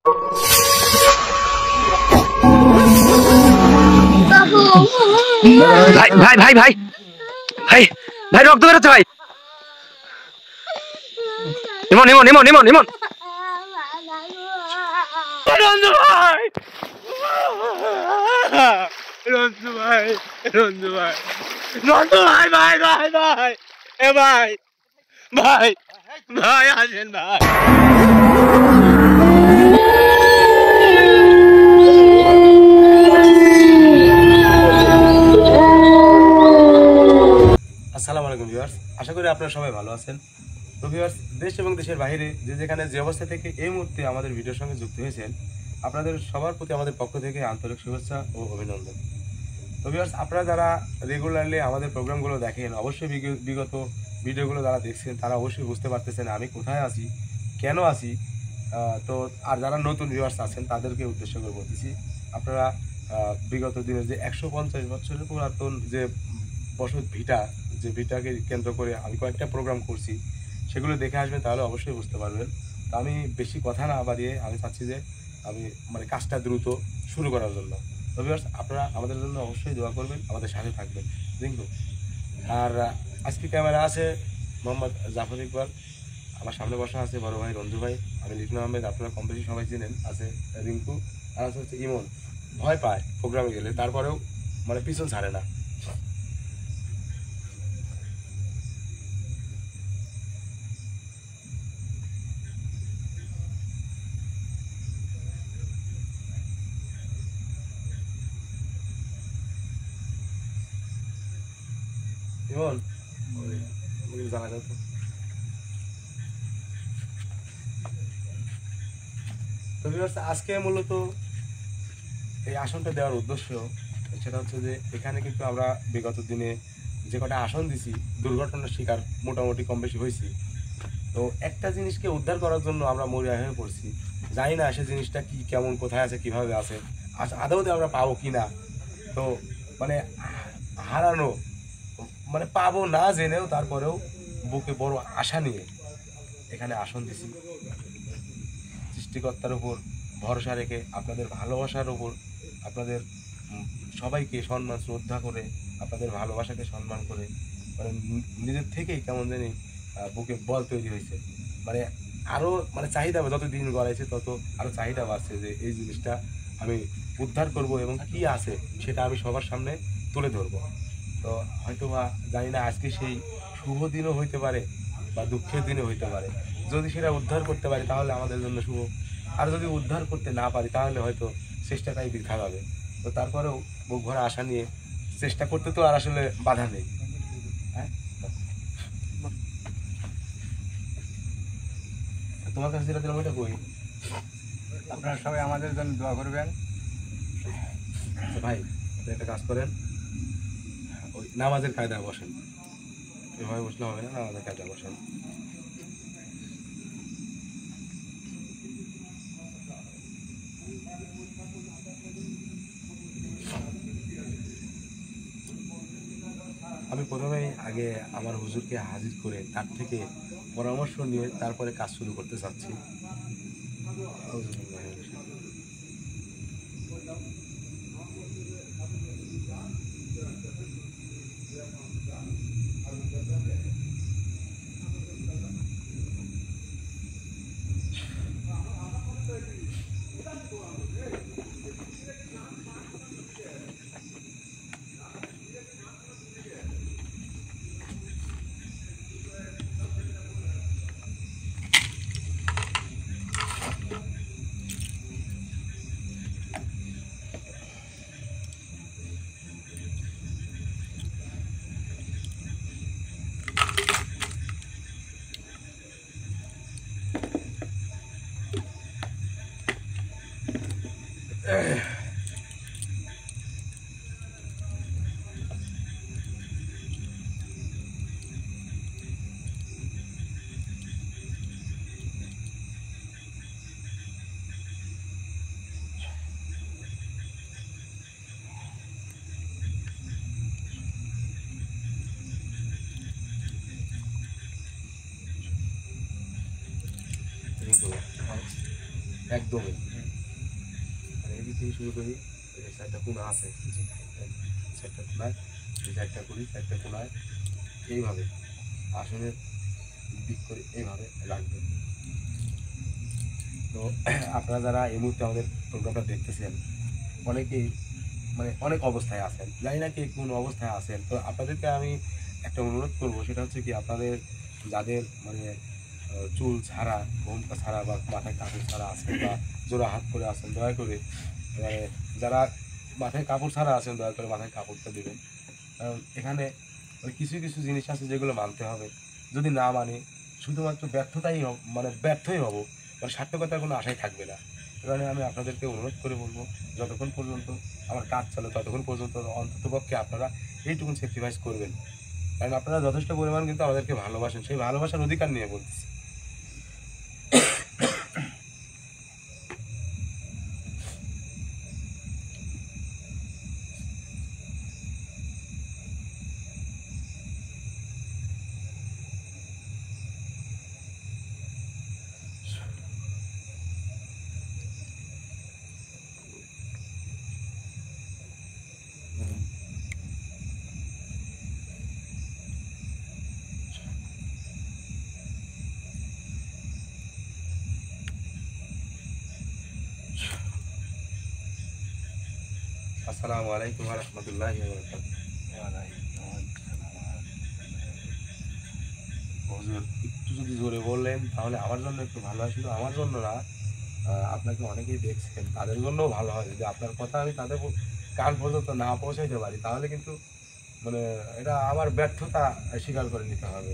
ভাই ভাই ভাই ভাই ভাই ভাই রক্ত বেরোচ্ছে ভাই। ইমন ইমন ইমন ইমন ইমন রঞ্জু ভাই রঞ্জু ভাই রঞ্জু ভাই রঞ্জু ভাই ভাই ভাই ভাই এ ভাই ভাই ভাই আসেন ভাই। আসসালামু আলাইকুম ভিউয়ার্স, আশা করি আপনারা সবাই ভালো আছেন। তো ভিউয়ার্স, দেশ এবং দেশের বাইরে যে যেখানে যে অবস্থা থেকে এই মুহূর্তে আমাদের ভিডিওর সঙ্গে যুক্ত হয়েছেন, আপনাদের সবার প্রতি আমাদের পক্ষ থেকে আন্তরিক শুভেচ্ছা ও অভিনন্দন। তো ভিউয়ার্স, আপনারা যারা রেগুলারলি আমাদের প্রোগ্রামগুলো দেখেন, অবশ্যই বিগত ভিডিওগুলো যারা দেখছেন তারা অবশ্যই বুঝতে পারতেছেন আমি কোথায় আছি, কেন আছি। তো আর যারা নতুন ভিউয়ার্স আছেন তাদেরকে উদ্দেশ্য করে বলতেছি, আপনারা বিগত দিনের যে 150 বছরের পুরাতন যে বসত ভিটা, যে ভিটাকে কেন্দ্র করে আমি কয়েকটা প্রোগ্রাম করছি, সেগুলো দেখে আসবেন, তাহলে অবশ্যই বুঝতে পারবেন। তো আমি বেশি কথা না বাড়িয়ে আমি চাচ্ছি যে আমি কাজটা দ্রুত শুরু করার জন্য। তো ভিউয়ার্স, আপনারা আমাদের জন্য অবশ্যই দোয়া করবেন, আমাদের সাথে থাকবেন। রিঙ্কু আর আজকে ক্যামেরা আছে মোহাম্মদ জাফর ইকবাল, আমার সামনে বসা আছে বড় ভাই রঞ্জু ভাই, আমি লিটন আহমেদ, আপনারা কম বেশি সবাই চিনেন। আছে রিঙ্কু আর হচ্ছে ইমন। ভয় পায় প্রোগ্রামে গেলে, তারপরেও পিছন ছাড়ে না। ইমন জানা যাও তো। আজকে মূলত এই আসনটা দেওয়ার উদ্দেশ্য সেটা হচ্ছে যে এখানে কিন্তু আমরা বিগত দিনে যে কটা আসন দিছি, দুর্ঘটনার শিকার মোটামুটি কম বেশি হয়েছি। তো একটা জিনিসকে উদ্ধার করার জন্য আমরা মরিয়া হয়ে পড়ছি, জানি না সে জিনিসটা কি, কেমন, কোথায় আছে, কিভাবে আছে, আদৌতে আমরা পাবো কিনা। তো হারানো পাবো না জেনেও তারপরেও বুকে বড় আশা নিয়ে এখানে আসন দিছি, সৃষ্টিকর্তার উপর ভরসা রেখে, আপনাদের ভালোবাসার উপর, আপনাদের সবাইকে সম্মান শ্রদ্ধা করে, আপনাদের ভালোবাসাকে সম্মান করে, নিজের থেকেই কেমন জানি বুকে বল তৈরি হয়েছে। আরো চাহিদা, যত দিন গড়াইছে তত আরো চাহিদা বাড়ছে যে এই জিনিসটা আমি উদ্ধার করব এবং কি আছে সেটা আমি সবার সামনে তুলে ধরবো। তো হয়তো বা জানি না আজকে সেই শুভ দিনও হইতে পারে বা দুঃখের দিনও হইতে পারে। যদি সেটা উদ্ধার করতে পারি তাহলে আমাদের জন্য শুভ, আর যদি উদ্ধার করতে না পারি তাহলে হয়তো চেষ্টাটাই বৃথা যাবে। তো তারপরেও বুক ভরা আশা নিয়ে চেষ্টা করতে তো আর আসলে বাধা নেই। হ্যাঁ, তোমার কাছে যেটা দিলাম ওইটা কই, আপনারা সবাই আমাদের জন্য দোয়া করবেন। ভাই একটা কাজ করেন, ওই নামাজের কায়দা বসেন, এভাবে বসলে হবে না, নামাজের কায়দা বসেন। আমি প্রথমেই আগে আমার হুজুরকে হাজির করে তার থেকে পরামর্শ নিয়ে তারপরে কাজ শুরু করতে চাচ্ছি। একদমই এদিক থেকে শুরু করি, এই 4টা কোণা আছে, 4টা কোণায়, এই 4টা করি, 4টা কোণায় এইভাবে আসনের দিক করে এইভাবে রাখবেন। তো আপনারা যারা এই মুহূর্তে আমাদের প্রোগ্রামটা দেখতেছেন, অনেকেই মানে অনেক অবস্থায় আছেন, জানি না কে কোন অবস্থায় আছেন। তো আপনাদেরকে আমি একটা অনুরোধ করব, সেটা হচ্ছে কি, আপনাদের যাদের মানে চুল ছাড়া, ঘোমটা ছাড়া বা মাথায় কাপড় ছাড়া আছেন বা জোড়া হাত করে আছেন, দয়া করে মানে যারা মাথায় কাপড় ছাড়া আছেন দয়া করে মাথায় কাপড়টা দেবেন। কারণ এখানে মানে কিছু কিছু জিনিস আছে যেগুলো মানতে হবে। যদি না মানে শুধুমাত্র মানে ব্যর্থই হব, মানে সার্থকতার কোনো আশাই থাকবে না। এ কারণে আমি আপনাদেরকে অনুরোধ করে বলবো, যতক্ষণ পর্যন্ত আমার কাজ চলে ততক্ষণ পর্যন্ত অন্ততপক্ষে আপনারা এইটুকুন স্যাক্রিফাইস করবেন। কারণ আপনারা যথেষ্ট পরিমাণ কিন্তু আমাদেরকে ভালোবাসেন, সেই ভালোবাসার অধিকার নিয়ে বলতেছি। আসসালামু আলাইকুম ওয়া রাহমাতুল্লাহি ওয়া বারাকাতুহু। হুজুর একটু যদি জোরে বললেন তাহলে আমার জন্য একটু ভালো হয়। শুধু আমার জন্য না, আপনাকে অনেকেই দেখছেন, তাদের জন্যও ভালো হয়। যদি আপনার কথা আমি তাদের কান পর্যন্ত না পৌঁছাইতে পারি তাহলে কিন্তু মানে এটা আমার ব্যর্থতা স্বীকার করে নিতে হবে।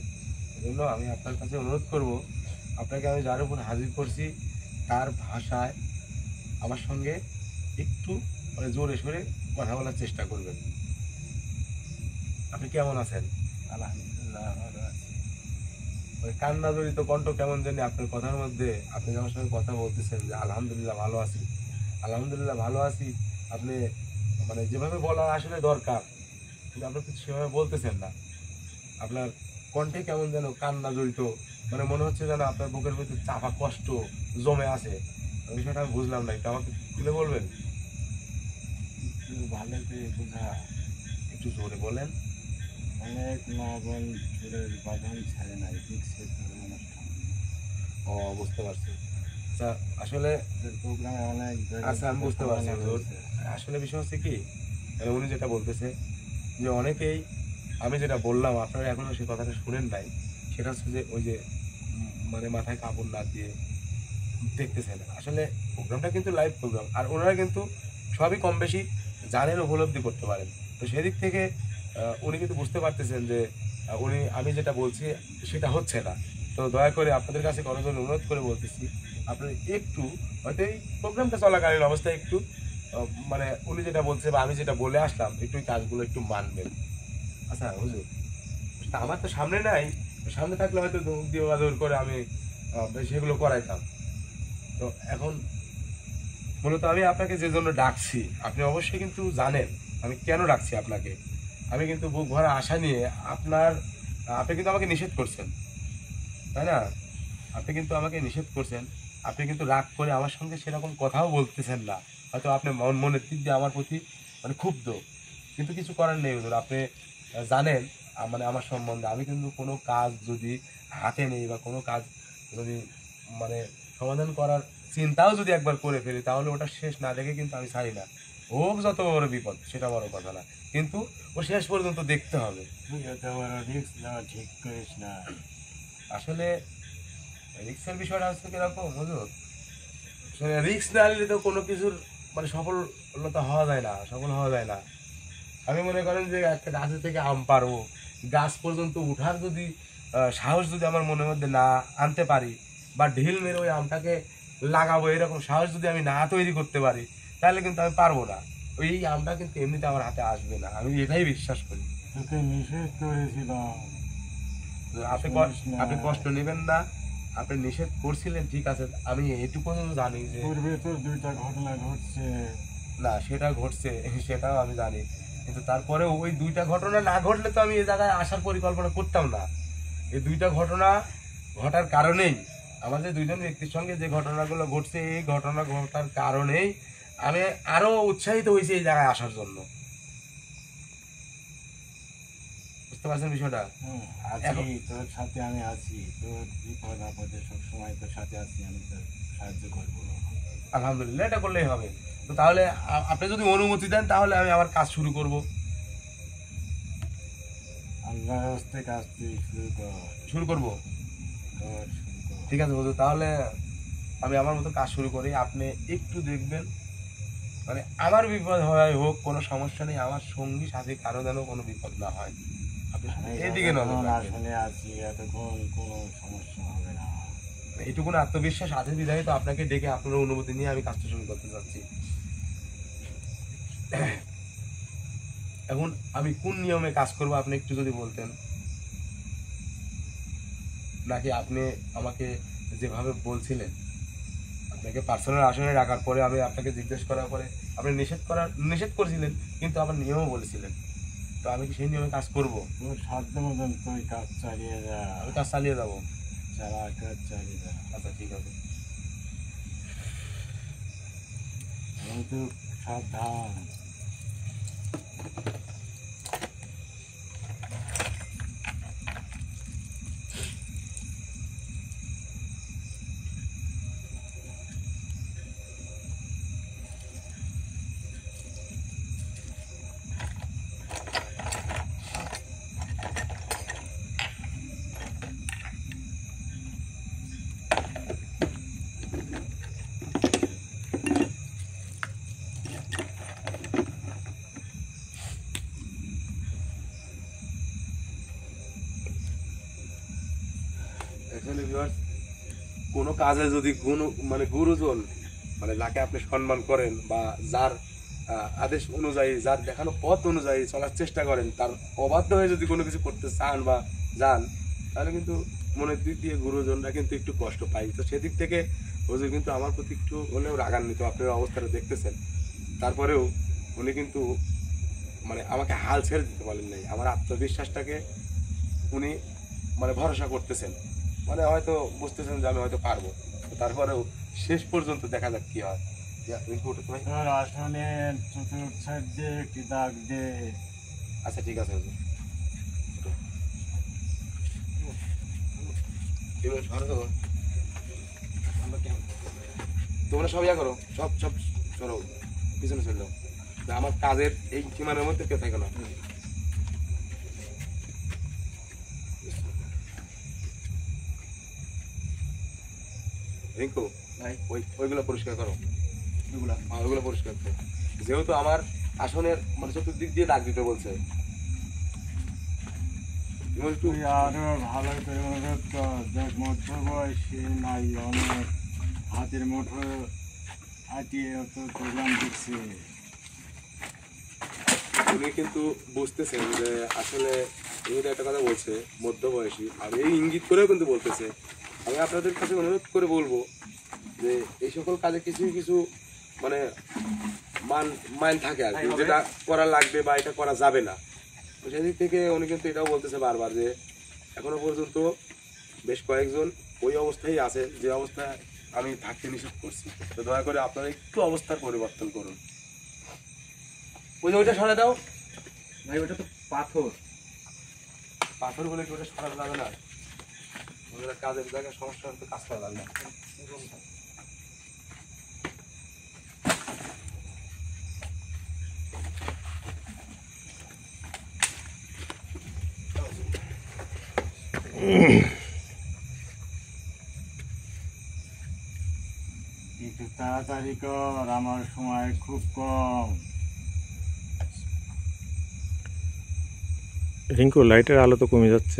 এই জন্য আমি আপনার কাছে অনুরোধ করব, আপনাকে আমি যার উপর হাজির করছি তার ভাষায় আমার সঙ্গে একটু মানে জোরে সোরে কথা বলার চেষ্টা করবেন। আপনি কেমন আছেন? আলহামদুলিল্লাহ ভালো আছি। ওই কান্না জড়িত কণ্ঠ কেমন জানি আপনার কথার মধ্যে। আপনি আমার সঙ্গে কথা বলতেছেন যে আলহামদুলিল্লাহ ভালো আছি, আলহামদুলিল্লাহ ভালো আছি। আপনি মানে যেভাবে বলা আসলে দরকার, কিন্তু আপনি কিন্তু সেভাবে বলতেছেন না। আপনার কণ্ঠে কেমন যেন কান্না জড়িত, মানে মনে হচ্ছে যেন আপনার বুকের ভিতরে চাপা কষ্ট জমে আছে। বিষয়টা আমি বুঝলাম না, একটু আমাকে খুলে বলবেন? একটু ভালো করে বোঝা, একটু জোরে বলেন। অনেক মা বোন চুলের বাগান ছাড়ে নাই, দেখছে অনুষ্ঠান। ও, বুঝতে পারছি। আচ্ছা আসলে প্রোগ্রামে অনেক আচ্ছা আমি বুঝতে পারছি হুজুর। আসলে বিষয় হচ্ছে কি, মানে উনি যেটা বলতেছে যে অনেকেই, আমি যেটা বললাম আপনারা এখনো সেই কথাটা শুনেন নাই, সেটা হচ্ছে যে ওই যে মানে মাথায় কাপড় না দিয়ে দেখতেছেন। আসলে প্রোগ্রামটা কিন্তু লাইভ প্রোগ্রাম, আর ওনারা কিন্তু সবই কম বেশি জানেন, উপলব্ধি করতে পারেন। তো সেদিক থেকে উনি কিন্তু বুঝতে পারতেছেন যে আমি যেটা বলছি সেটা হচ্ছে না। তো দয়া করে আপনাদের কাছে করজোড়ে অনুরোধ করে বলতেছি, আপনারা একটু হয়তো এই প্রোগ্রামটা চলাকালীন অবস্থায় একটু মানে উনি যেটা বলছে বা আমি যেটা বলে আসলাম একটু এই কাজগুলো একটু মানবেন। আচ্ছা হুজুর, তা আমার তো সামনে নাই, সামনে থাকলে হয়তো দৌড় দিয়ে বাদর করে আমি সেগুলো করাইতাম। তো এখন মূলত আমি আপনাকে যে জন্য ডাকছি, আপনি অবশ্যই কিন্তু জানেন আমি কেন ডাকছি আপনাকে। আমি কিন্তু বুক ভরা আশা নিয়ে আপনি কিন্তু আমাকে নিষেধ করছেন, তাই না? আপনি কিন্তু আমাকে নিষেধ করছেন। আপনি কিন্তু রাগ করে আমার সঙ্গে সেরকম কথাও বলতেছেন না। হয়তো আপনি মনের দিক দিয়ে আমার প্রতি মানে ক্ষুব্ধ, কিন্তু কিছু করার নেই হুজুর। আপনি জানেন মানে আমার সম্বন্ধে, আমি কিন্তু কোনো কাজ যদি হাতে নেই বা কোনো কাজ যদি মানে সমাধান করার চিন্তাও যদি একবার করে ফেলি তাহলে ওটা শেষ না দেখে কিন্তু আমি ছাড়ি না। হোক যত বড় বিপদ, সেটা বড় কথা না, কিন্তু ও শেষ পর্যন্ত দেখতে হবে। তুই এত বড় রিস্ক নেওয়া ঠিক করিস না। আসলে রিক্সের বিষয়টা হচ্ছে কিরকম হুজুর, রিক্স না নিলে তো কোনো কিছুর মানে সফলতা হওয়া যায় না, সফল হওয়া যায় না। আমি মনে করেন যে একটা গাছ থেকে আম পারবো, গাছ পর্যন্ত উঠার যদি সাহস যদি আমার মনের মধ্যে না আনতে পারি, বা ঢিল মেরে ওই আমটাকে লাগাবো এরকম সাহস যদি আমি না তৈরি করতে পারি, তাহলে কিন্তু আমি পারবো না। ওই আমটা কিন্তু এমনিতে আমার হাতে আসবে না, আমি এটাই বিশ্বাস করি। তোকে নিষেধ করেছিলাম। আপনি কষ্ট নেবেন না। আপনি নিষেধ করছিলেন ঠিক আছে, আমি এইটুকু জানি যে পূর্বে তো দুইটা ঘটনা ঘটছে। না সেটা ঘটছে, সেটাও আমি জানি, কিন্তু তারপরে ওই দুইটা ঘটনা না ঘটলে তো আমি এই জায়গায় আসার পরিকল্পনা করতাম না। এই দুইটা ঘটনা ঘটার কারণেই, আমাদের দুইজন ব্যক্তির সঙ্গে যে ঘটনাগুলো ঘটছে, এই ঘটনা ঘটার কারণেই আমি আরো উৎসাহিত হয়েছি এই জায়গায় আসার জন্য। বুঝতে পারছেন বিষয়টা? আছি, তোর সাথে আমি আছি, তোর বিপদ আপদে সবসময় তোর সাথে আছি, আমি তোর সাহায্য করবো। আলহামদুলিল্লাহ, এটা করলেই হবে। তো তাহলে আপনি যদি অনুমতি দেন তাহলে আমি আমার কাজ শুরু করব। আল্লাহর হস্তে কাজ তুই শুরু কর। শুরু করব? কর, শুরু কর। ঠিক আছে হুজুর, তাহলে আমি আমার মতো কাজ শুরু করি। আপনি একটু দেখবেন, মানে আমার বিপদ হয় হোক কোনো সমস্যা নেই, আমার সঙ্গী সাথে কারো যেন কোনো বিপদ না হয়। আপনি আমি এইদিকে নজর যতক্ষণ রাখবেন। আসনে আছি এতক্ষণ কোনো সমস্যা হবে না। এইটুকুন আত্মবিশ্বাস আছে বিধায় তো আপনাকে ডেকে আপনার অনুমতি নিয়ে আমি কাজটা শুরু করতে চাচ্ছি। এখন আমি কোন নিয়মে কাজ করব আপনি একটু যদি বলতেন, নাকি আপনি আমাকে যেভাবে বলছিলেন, আপনাকে পার্সোনাল আসনে রাখার পরে আমি আপনাকে জিজ্ঞেস করার পরে আপনি নিষেধ করেছিলেন, কিন্তু আবার নিয়মও বলেছিলেন, তো আমি কি সেই নিয়মে কাজ করব? তোর সাধ্য মতন তুই কাজ চালিয়ে যা, আমি কাজ চালিয়ে যাবো। চালা কাজ চালিয়ে যা। আচ্ছা ঠিক আছে। কিন্তু সাবধান। Actually viewers, কোনো কাজে যদি মানে গুরুজন মানে যাকে আপনি সম্মান করেন বা যার আদেশ অনুযায়ী, যার দেখানো পথ অনুযায়ী চলার চেষ্টা করেন, তার অবাধ্য হয়ে যদি কোনো কিছু করতে চান বা যান, তাহলে কিন্তু মনের দিক দিয়ে গুরুজনরা কিন্তু একটু কষ্ট পায়। তো সেদিক থেকে হুজুর কিন্তু আমার প্রতি একটু হলেও রাগান্বিত, আপনার অবস্থাটা দেখতেছেন। তারপরেও উনি কিন্তু মানে আমাকে হাল ছেড়ে দিতে বলেন নাই, আমার আত্মবিশ্বাসটাকে উনি মানে ভরসা করতেছেন, মানে হয়তো বুঝতেছেন যে আমি হয়তো পারবো। তারপরেও শেষ পর্যন্ত দেখা যাক কি হয়। তোর আসনে চতুর্থ সাইড দিয়ে একটি দাগ দে। আচ্ছা ঠিক আছে হুজুর। তোমরা সব ইয়া করো, সব সব সরো, পিছনে চলে যাও, আমার কাজের এই সীমানার মধ্যে কেউ থাকে না। রিঙ্কু ওইগুলো পরিষ্কার করো, ওইগুলো পরিষ্কার করো। যেহেতু আমার আসনের মানে চতুর্দিক দিয়ে দাগ দিতে বলছে, তুই আরো ভালো করে অনুরোধ কর। দেখ মধ্য বয়সী নাই অনেক হাতের মুঠো আটিয়ে তো প্রোগ্রাম দিচ্ছে। উনি কিন্তু বুঝতেছেন যে আসলে উনি একটা কথা বলছে মধ্যবয়সী, আর এই ইঙ্গিত করেও কিন্তু বলতেছে। আমি আপনাদের কাছে অনুরোধ করে বলবো যে এই সকল কাজে কিছু কিছু মানে মাইল থাকে আর কি, যেটা করা লাগবে বা এটা করা যাবে না। তো সেদিক থেকে উনি কিন্তু এটাও বলতেছে বারবার যে এখনো পর্যন্ত বেশ কয়েকজন ওই অবস্থায় আছে যে অবস্থায় আমি থাকতে নিষেধ করছি। তো দয়া করে আপনারা একটু অবস্থার পরিবর্তন করুন। ওই যে ওইটা সরে দাও ভাই, ওটা তো পাথর, পাথর বলে কি ওটা সরানো যাবে না? ওদের কাজের জায়গায় সমস্যা হলে তো কাজ করা যাবে না। একটু তাড়াতাড়ি কর, আমার সময় খুব কম। রিঙ্কু, লাইটের আলো তো কমে যাচ্ছে,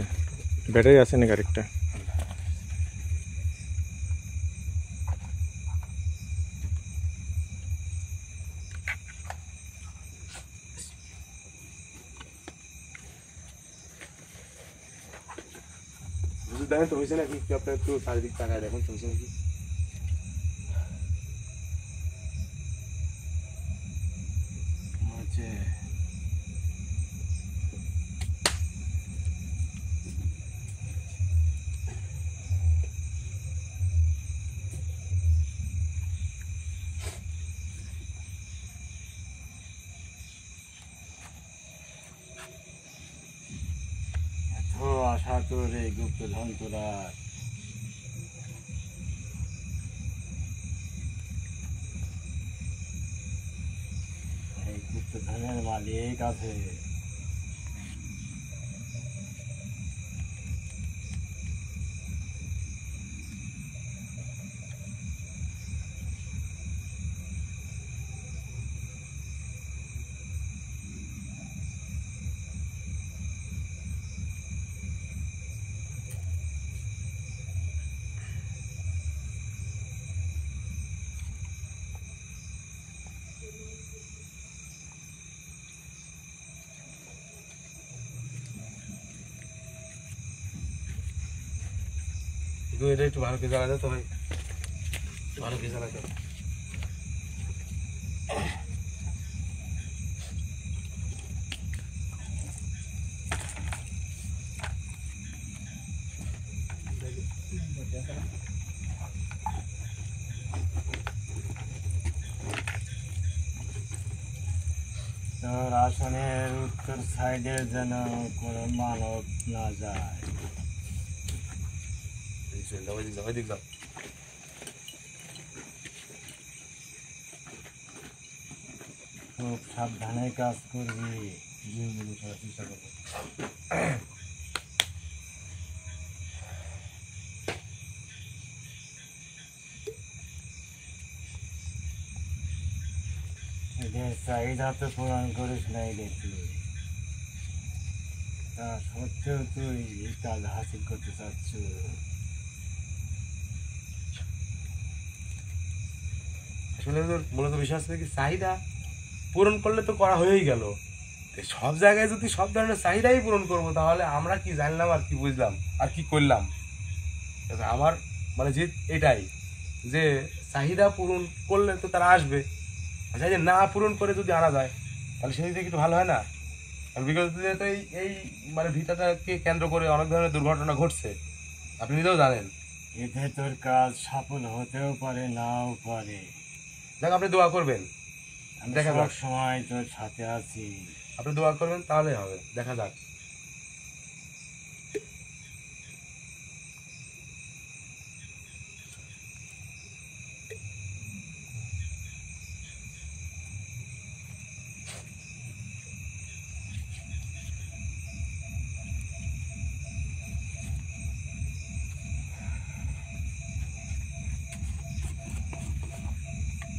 ব্যাটারি আছে নাকি আরেকটা? দেখেন তো হয়েছে নাকি, আপনার একটু চারিদিক তাকায় দেখুন হয়েছে নাকি। হচ্ছে তোর এই গুপ্তধন তোলার। এই গুপ্তধনের মালিক আছে। এটা একটু ভালো করে জ্বালা যেত ভাই, ভালো করে জ্বালা যেত। তোর আসনের উত্তর সাইডে যেন কোনো মানব না যায়। ওইদিক যাও, ওইদিক যাও। খুব সাবধানে কাজ করবি। চেষ্টা করবো। এদের চাহিদা তো পূরণ করিস নাই দেখি, তা সত্ত্বেও তুই এই কাজ হাসিল করতে চাচ্ছ। আসলে তোর মূলত বিষয় হচ্ছে কি, চাহিদা পূরণ করলে তো করা হয়েই গেল। সব জায়গায় যদি সব ধরনের চাহিদাই পূরণ করবো, তাহলে আমরা কি জানলাম আর কি বুঝলাম আর কি করলাম? আমার মানে জিত এটাই যে চাহিদা পূরণ করলে তো তারা আসবে, আচ্ছা যে না পূরণ করে যদি আনা যায় তাহলে সেদিক থেকে একটু ভালো হয় না? কারণ বিগত দিনে তো এই মানে ভিটাটাকে কেন্দ্র করে অনেক ধরনের দুর্ঘটনা ঘটছে, আপনি নিজেও জানেন। এতে তোর কাজ সফল হতেও পারে, নাও পারে। দেখ, আপনি দোয়া করবেন, আমি দেখা যাক। সব সময় তোর সাথে আছি। আপনি দোয়া করবেন, তাহলে হবে, দেখা যাক।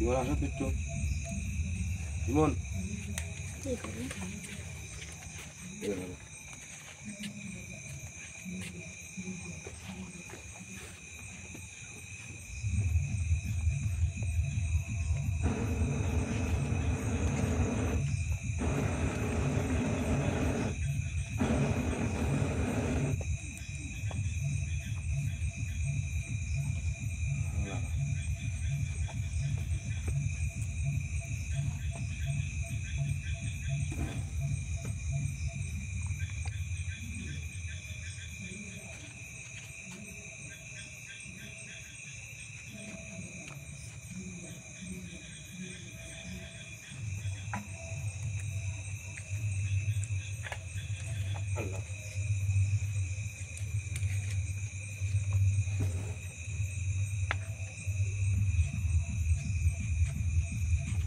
ইমন, আসো তো একটু। ইমন, আল্লাহ।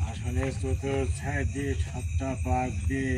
আসলে চতুর সাইড দিয়ে 7টা পাক দিয়ে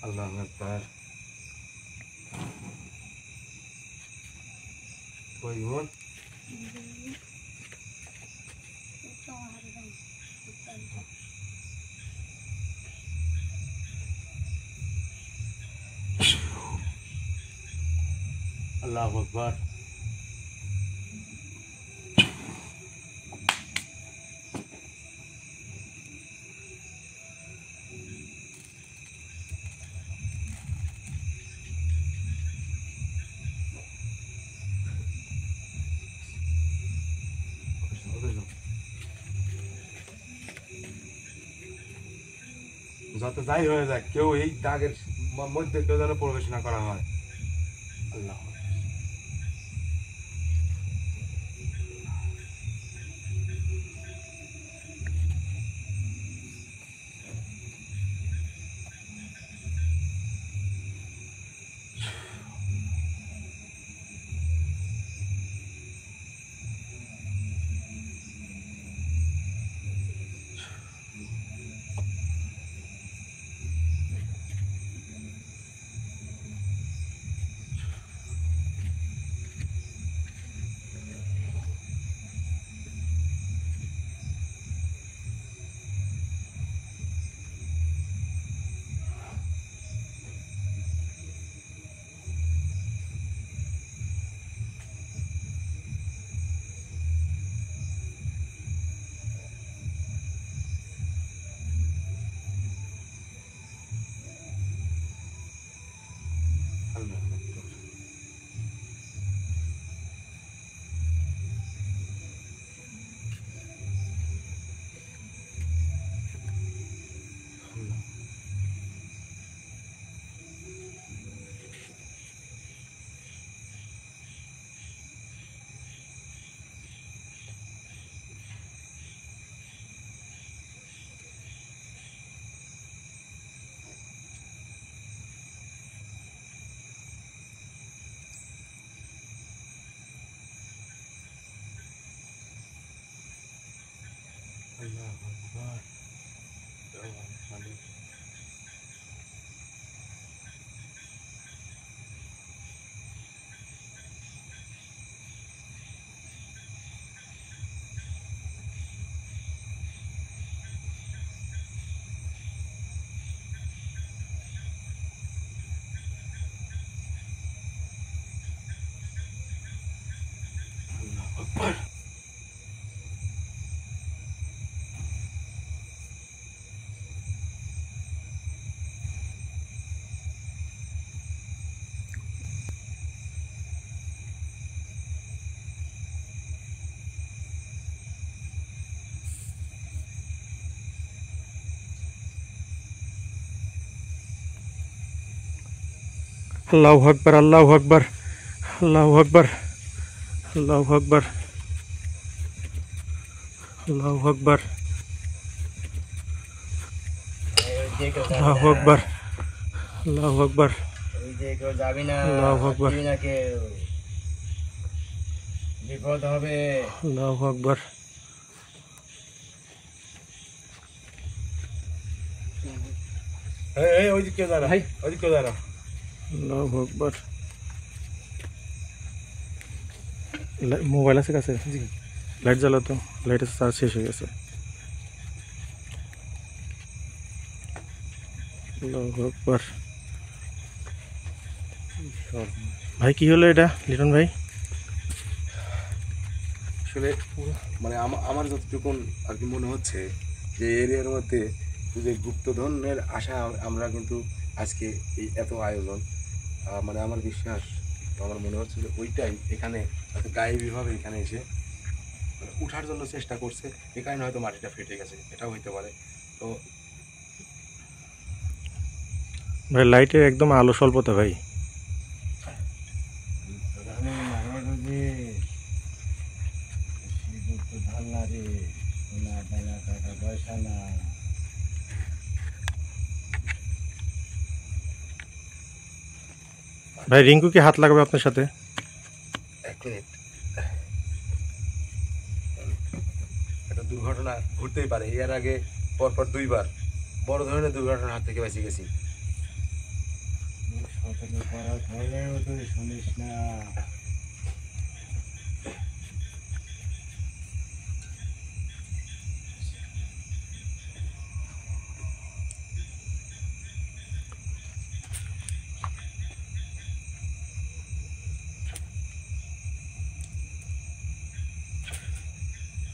আল্লাহু আকবার। কই বোন? আল্লাহু আকবার। যত যাই হয়ে যাক, কেউ এই দাগের মধ্যে কেউ যেন প্রবেশ না করা হয়। আল্লাহ আল্লাহ আকবার। আল্লাহু আকবার। আল্লাহু আকবার। আল্লাহু আকবার, আল্লাহু আকবার, আল্লাহু আকবার, আল্লাহু আকবার, আল্লাহু আকবার, আল্লাহু আকবার, আল্লাহু আকবার, যাবি না, আল্লাহু আকবার, যাবি না কেউ, বিপদ হবে। আল্লাহু আকবার, এই ওইদিকে কেউ দাঁড়া, ওইদিকে কেউ দাঁড়া। আল্লাহু আকবার। মোবাইল আছে কাছে? লাইট জ্বালাও তো, লাইটের চার্জ শেষ হয়ে গেছে। আল্লাহু আকবার। ভাই কি হলো এটা লিটন ভাই? আসলে মানে আমার যতটুকু আর কি মনে হচ্ছে যে এরিয়ার মধ্যে যে গুপ্তধনের আশা আমরা কিন্তু আজকে এই এত আয়োজন, মানে আমার বিশ্বাস, আমার মনে হচ্ছে যে ওইটাই এখানে হয়তো গায়েবীভাবে এখানে এসে মানে উঠার জন্য চেষ্টা করছে, এই কারণে হয়তো মাটিটা ফেটে গেছে, এটাও হইতে পারে। তো ভাই লাইটের একদম আলো স্বল্পতা ভাই। টাকা পয়সা না, ভাই রিঙ্কু কি হাত লাগাবে আপনার সাথে? এক মিনিট, একটা দুর্ঘটনা ঘটতেই পারে। এর আগে পরপর দুইবার বড় ধরনের দুর্ঘটনার হাত থেকে বেঁচে গেছি। তোকে পড়া হলেও তুই শুনিস না।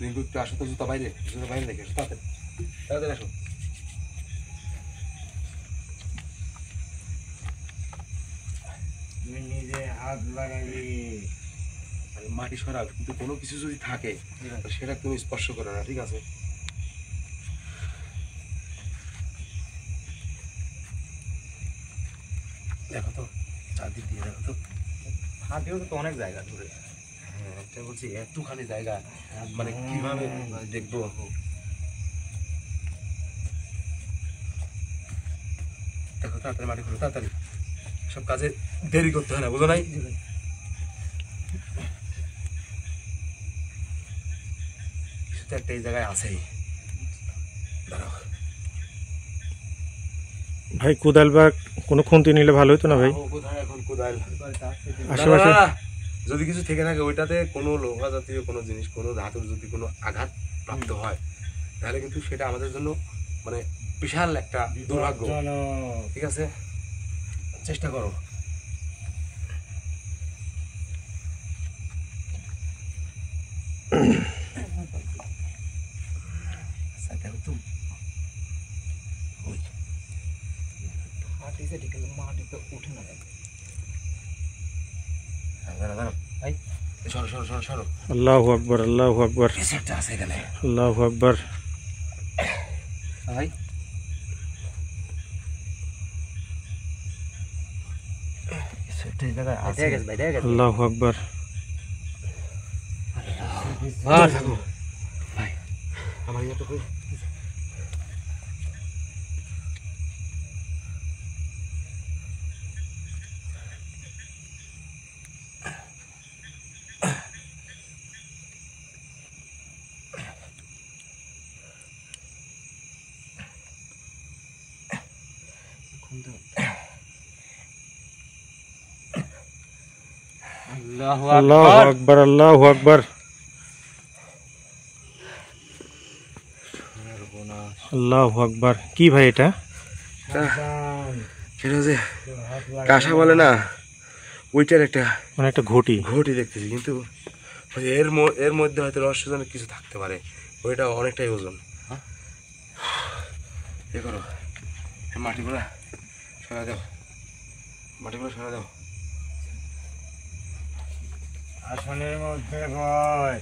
রিঙ্কু একটু আসো তো, জুতা বাইরে, জুতা বাইরে রেখে আসো, তাড়াতাড়ি তাড়াতাড়ি আসো। তুই নিজে হাত লাগাবি। আরে মাটি সরাও, কিন্তু কোনো কিছু যদি থাকে তো সেটা তুমি স্পর্শ করো না, ঠিক আছে? দেখো তো চারদিক দিয়ে দেখো তো, হাতেও তো অনেক জায়গা ধরে। হ্যাঁ, একটা বলছি এতখানি জায়গা, মানে কিভাবে দেখবো? দেখো তাড়াতাড়ি মাটি খুলো, তাড়াতাড়ি, সব কাজে দেরি করতে হয় না, বুঝো নাই? কিছু তো একটা এই জায়গায় আছেই, দাঁড়াও। ভাই কোদাল বা কোনো খুন্তি নিলে ভালো হতো না ভাই? ও, কোথায় এখন কোদাল? আশেপাশে না, যদি কিছু থেকে থাকে ওইটাতে কোনো লোহা জাতীয় কোনো জিনিস, কোনো ধাতুর যদি কোনো আঘাত প্রাপ্ত হয় তাহলে কিন্তু সেটা আমাদের জন্য মানে বিশাল একটা দুর্ভাগ্য, বিপজ্জনক। ঠিক আছে? চেষ্টা করো। আচ্ছা, দেখো তো, ওই মাটিতে ঠিক আছে, মাটিতে উঠে না। দাঁড়া দাঁড়া ভাই, সরো সরো সরো সরো, আল্লাহু আকবার, আল্লাহু আকবার, কিছু একটা আছে এখানে আল্লাহু আকবার। ভাই। কিছু একটা এই জায়গায় আছে, আল্লাহু আকবার। ভাই থাকো ভাই, আমার ইয়ে তো কই? আল্লাহু আল্লাহু আকবার। আকবার, আল্লাহু আকবার। আল্লাহু আকবার। কি ভাই এটা? সাবধান, সেটা যে তোর হাত লাগাবি কাঁসা বলে না, ওইটার একটা মানে একটা ঘটি। ঘটি দেখতেছি, কিন্তু ওই এর মধ্যে হয়তো রহস্যজনক কিছু থাকতে পারে, ওইটা অনেকটাই ওজন। হ্যাঁ, এ করো, মাটিগুলো সরা দাও, মাটিগুলো সরা দাও। আসনের মধ্যে ভয়।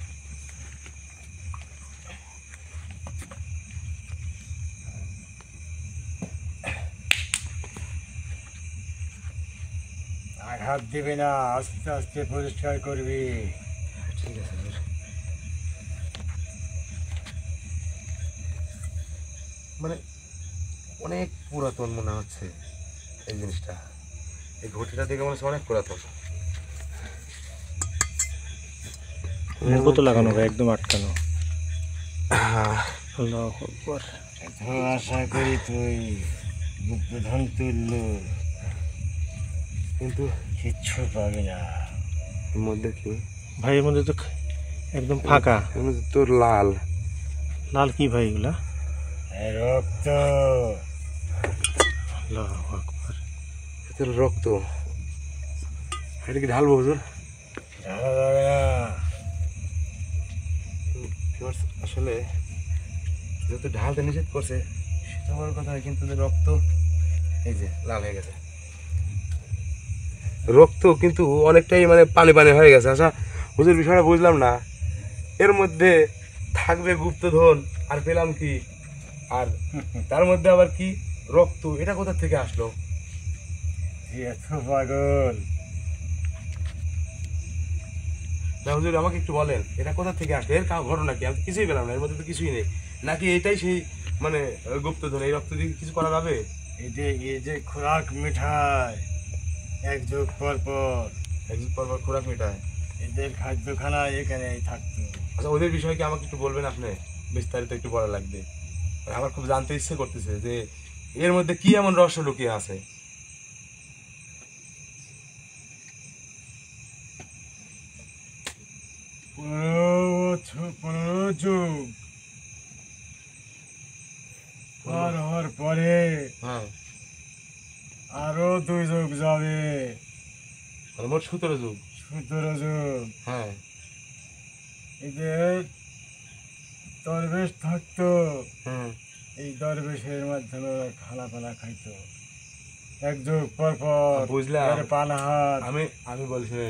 আঘাত দিবি না, আস্তে আস্তে পরিষ্কার করবি। ঠিক আছে হুজুর। মানে অনেক পুরাতন মনে হচ্ছে এই জিনিসটা, এই ঘটিটা দেখে মনে হচ্ছে অনেক পুরাতন। মুখো তো লাগানো ভাই, একদম আটকানো। আল্লাহু আকবার। এত আশা করি তুই গুপ্তধন তুলল, কিন্তু কিচ্ছু পাবি না। এর মধ্যে কি? ভাই এর মধ্যে তো একদম ফাঁকা। এর মধ্যে তোর লাল লাল কি ভাই এগুলা? রক্ত। আল্লাহু আকবার। তোর রক্ত, এটা কি ঢালবো হুজুর? ঢালা যাবে না। আসলে যেহেতু ঢালতে নিষেধ করছে সেটা বড় কথা হয়, কিন্তু যে রক্ত এই যে লাল হয়ে গেছে, রক্ত কিন্তু অনেকটাই মানে পানি পানি হয়ে গেছে। আচ্ছা হুজুর, বিষয়টা বুঝলাম না, এর মধ্যে থাকবে গুপ্তধন আর পেলাম কি, আর তার মধ্যে আবার কি রক্ত, এটা কোথা থেকে আসলো? তুই এত পাগল। না হুজুর, আমাকে একটু বলেন এটা কোথা থেকে আসলো, এর ঘটনা কি? আমি তো কিছুই পেলাম না, এর মধ্যে তো কিছুই নেই। নাকি এটাই সেই মানে গুপ্তধন, এই রক্ত দিয়ে কিছু করা যাবে? এই যে খোরাক মিঠাই, এক যুগ পর পর একদিন পর পর খোরাক মেটায়। এদের খাদ্যখানা এখানেই থাকতো। আচ্ছা, ওদের বিষয়ে কি আমাকে একটু বলবেন আপনি? বিস্তারিত একটু বলা লাগবে, আমার খুব জানতে ইচ্ছে করতেছে যে এর মধ্যে কি এমন রহস্য লুকিয়ে আছে। পনেরো যুগ পার হওয়ার পরে হ্যাঁ, আরো 2 যুগ যাবে, মানে মোট 17 যুগ। 17 যুগ। হ্যাঁ, এদের দরবেশ থাকতো, হুম, এই দরবেশের মাধ্যমে ওরা খানা পানা খাইতো। 1 যুগ পর পর বুঝলাম। এর পানাহার। আমি বলছি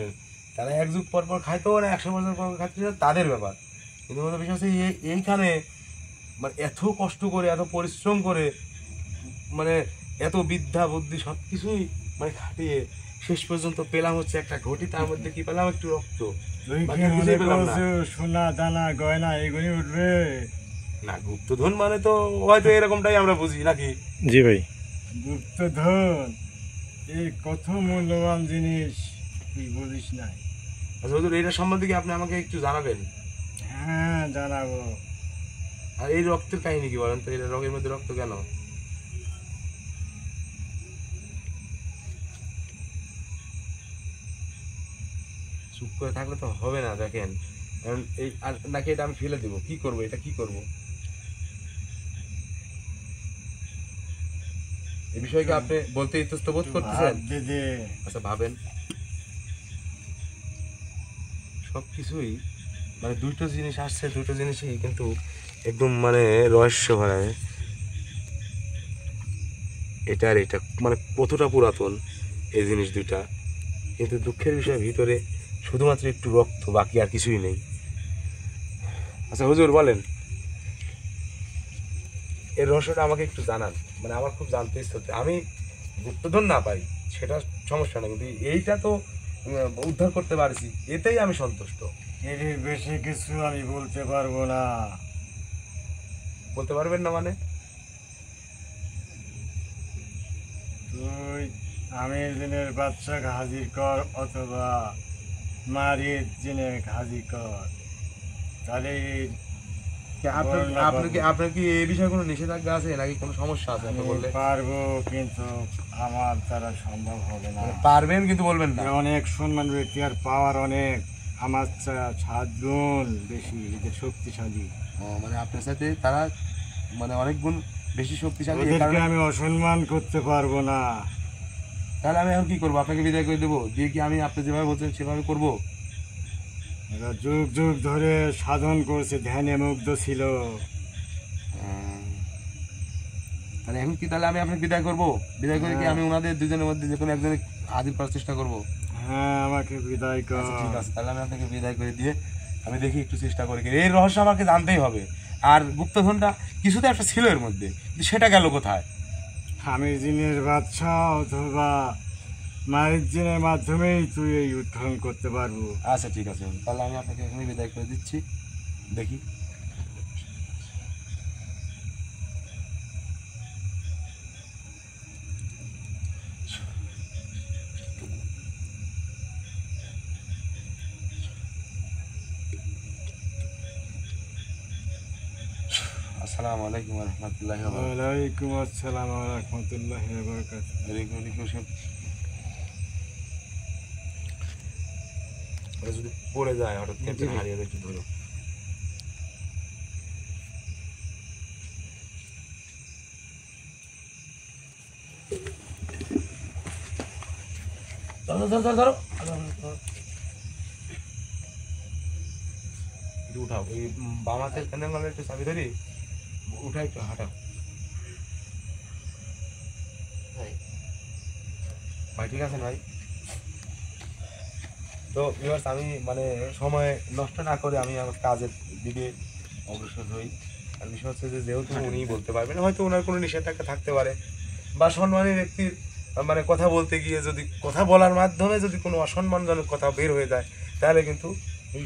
তারা 1 যুগ পর পর খাইতো না 100 বছর পর খাইতো, সেটা তাদের ব্যাপার। কিন্তু আমাদের বিষয় হচ্ছে এইখানে মানে এত কষ্ট করে, এত পরিশ্রম করে, মানে এত বিদ্যা বুদ্ধি সব কিছুই মানে খাটিয়ে শেষ পর্যন্ত পেলাম হচ্ছে একটা ঘটি, তার মধ্যে কি পেলাম? একটু রক্ত। তুই বাকি কি মনে কিছুই পেলাম না। করছো সোনা দানা গয়না এগুলি উঠবে? না, গুপ্তধন মানে তো হয়তো এরকমটাই আমরা বুঝি নাকি? জি ভাই। গুপ্তধন এই কত মূল্যবান জিনিস, তুই বুঝিস নাই। আচ্ছা হুজুর, এটা সম্বন্ধে কি আপনি আমাকে একটু জানাবেন? হ্যাঁ জানাবো। আর এই রক্তের কাহিনী কি বলেন তো? এটা রঙের মধ্যে রক্ত কেন? চুপ করে থাকলে তো হবে না, দেখেন। কারণ এই নাকি এটা আমি ফেলে দেবো? কি করবো? এটা কি করবো? এই বিষয়ে কি আপনি বলতে ইতস্ত বোধ করতেছেন? দিদি আচ্ছা ভাবেন, সবকিছুই মানে দুটো জিনিস আসছে, দুটো জিনিসই কিন্তু একদম মানে রহস্য ভরা। এটা আর এটা মানে কতটা পুরাতন এই জিনিস দুইটা, কিন্তু দুঃখের বিষয় ভিতরে শুধুমাত্র একটু রক্ত, বাকি আর কিছুই নেই। আচ্ছা হুজুর বলেন, এর রহস্যটা আমাকে একটু জানান। মানে আমার খুব জানতে ইচ্ছে হচ্ছে। আমি গুপ্তধন না পাই সেটা সমস্যা না, কিন্তু এইটা তো উদ্ধার করতে পারছি, এতেই আমি সন্তুষ্ট। এর বেশি কিছু আমি বলতে পারবো না। বলতে পারবেন না মানে? তুই আমির দিনের বাচ্চাকে হাজির কর অথবা মারির দিনে হাজির কর, তাহলে আপনার কি এই বিষয়ে কোনো নিষেধাজ্ঞা আছে নাকি কোনো সমস্যা আছে? আপনি বললে পারবো, কিন্তু আমার দ্বারা সম্ভব হবে না। পারবেন কিন্তু বলবেন না। এ অনেক সম্মান ব্যক্তি, আর পাওয়ার অনেক আমার 7 গুণ বেশি, এদের শক্তিশালী। মানে আপনার সাথে তারা মানে অনেক গুণ বেশি শক্তিশালী, এই ওদেরকে কারণে। আমি অসম্মান করতে পারবো না। তাহলে আমি এখন কি করবো? আপনাকে বিদায় করে দেবো দিয়ে কি আমি আপনি যেভাবে বলছেন সেভাবে করবো? এরা যুগ যুগ ধরে সাধন করছে, ধ্যানে মুগ্ধ ছিল। তাহলে এখন কি তাহলে আমি আপনাকে বিদায় করবো? বিদায় করে কি আমি ওনাদের দুজনের মধ্যে যে কোনো একজনে হাজির করার চেষ্টা করবো? হ্যাঁ, আমাকে বিদায় কর। আচ্ছা ঠিক আছে, তাহলে আমি আপনাকে বিদায় করে দিয়ে আমি দেখি একটু চেষ্টা করি। এই রহস্য আমাকে জানতেই হবে। আর গুপ্তধনটা কিছুতে একটা ছিল এর মধ্যে, কিন্তু সেটা গেল কোথায়? আমির জিনের বাদশা অথবা মারির জিনের মাধ্যমেই তুই এই উত্থান করতে পারবো। আচ্ছা ঠিক আছে, তাহলে আমি আপনাকে এখানে বিদায় করে দিচ্ছি। দেখি আসসালামু আলাইকুম ওয়া রাহমাতুল্লাহি ওয়া বারাকাতুহু। ওয়ালাইকুম আসসালাম ওয়া রাহমাতুল্লাহি ওয়া বারাকাতুহু। এদিকে ওসব ওরা যদি পড়ে যায় হঠাৎ কেটে হারিয়ে একটু ধরো। ধরো ধরো ধরো ধরো একটু উঠাও, ওই বাম হাতের ক্যান্ডেল একটু চাবি ধরি, উঠাই একটু হাঁটাও। ভাই ঠিক আছে ভাই। তো ভিউয়ার্স, আমি মানে সময় নষ্ট না করে আমি আমার কাজের দিকে অগ্রসর হই। আর বিষয় হচ্ছে যে যেহেতু উনি বলতে পারবেন, হয়তো ওনার কোনো নিষেধাজ্ঞা থাকতে পারে, বা সম্মানী ব্যক্তির মানে কথা বলতে গিয়ে যদি কথা বলার মাধ্যমে যদি কোনো অসম্মানজনক কথা বের হয়ে যায়, তাহলে কিন্তু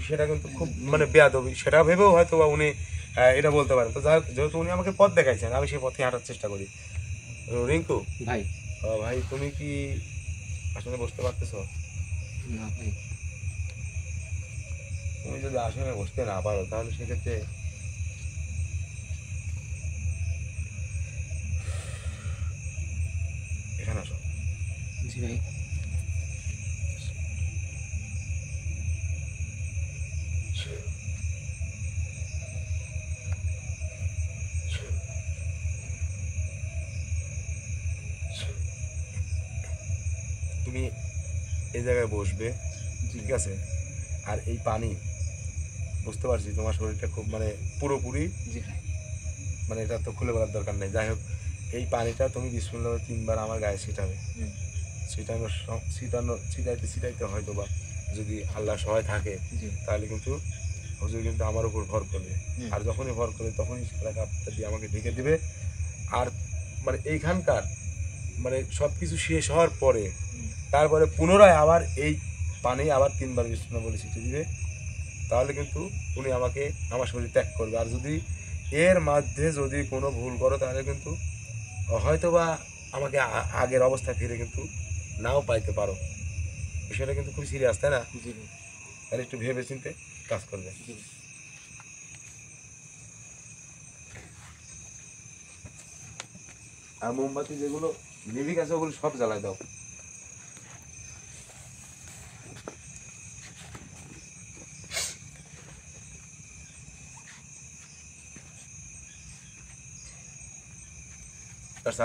সেটা কিন্তু খুব মানে বেয়াদবি, সেটা ভেবেও হয়তো বা উনি এটা বলতে পারেন। তো যাই হোক, যেহেতু উনি আমাকে পথ দেখাইছেন, আমি সেই পথে হাঁটার চেষ্টা করি। রিঙ্কু ভাই, ভাই, তুমি কি আসলে বসতে পারতেছো? না ভাই, তুমি যদি আসলে বসতে না পারো তাহলে সেক্ষেত্রে এখানে আসো। জি ভাই। তুমি এই জায়গায় বসবে, ঠিক আছে? আর এই পানি, বুঝতে পারছি তোমার শরীরটা খুব মানে পুরোপুরি, জি ভাই। মানে এটা তো খুলে বলার দরকার নেই। যাই হোক, এই পানিটা তুমি বিসমিল্লাহ বলে 3 বার আমার গায়ে ছিটাবে। ছিটাইতে হয়তো বা যদি আল্লাহ সহায় থাকে জি তাহলে কিন্তু হুজুর কিন্তু আমার উপর ভর করবে। আর যখনই ভর করবে তখনই সাদা কাপড়টা দিয়ে আমাকে ঢেকে দিবে। আর মানে এইখানকার মানে সব কিছু শেষ হওয়ার পরে তারপরে পুনরায় আবার এই পানি আবার 3 বার বিসমিল্লাহ বলে ছিটিয়ে দিবে। তাহলে কিন্তু উনি আমাকে আমার শরীর ত্যাগ করবে। আর যদি এর মধ্যে যদি কোনো ভুল করো তাহলে কিন্তু হয়তো বা আমাকে আগের অবস্থায় ফিরে কিন্তু নাও পাইতে পারো। বিষয়টা কিন্তু খুব সিরিয়াস, তাই না? জি ভাই। তাহলে একটু ভেবে চিন্তে কাজ করবে। জি। আর মোমবাতি যেগুলো নিভে গেছে ওগুলো সব জ্বালায় দাও।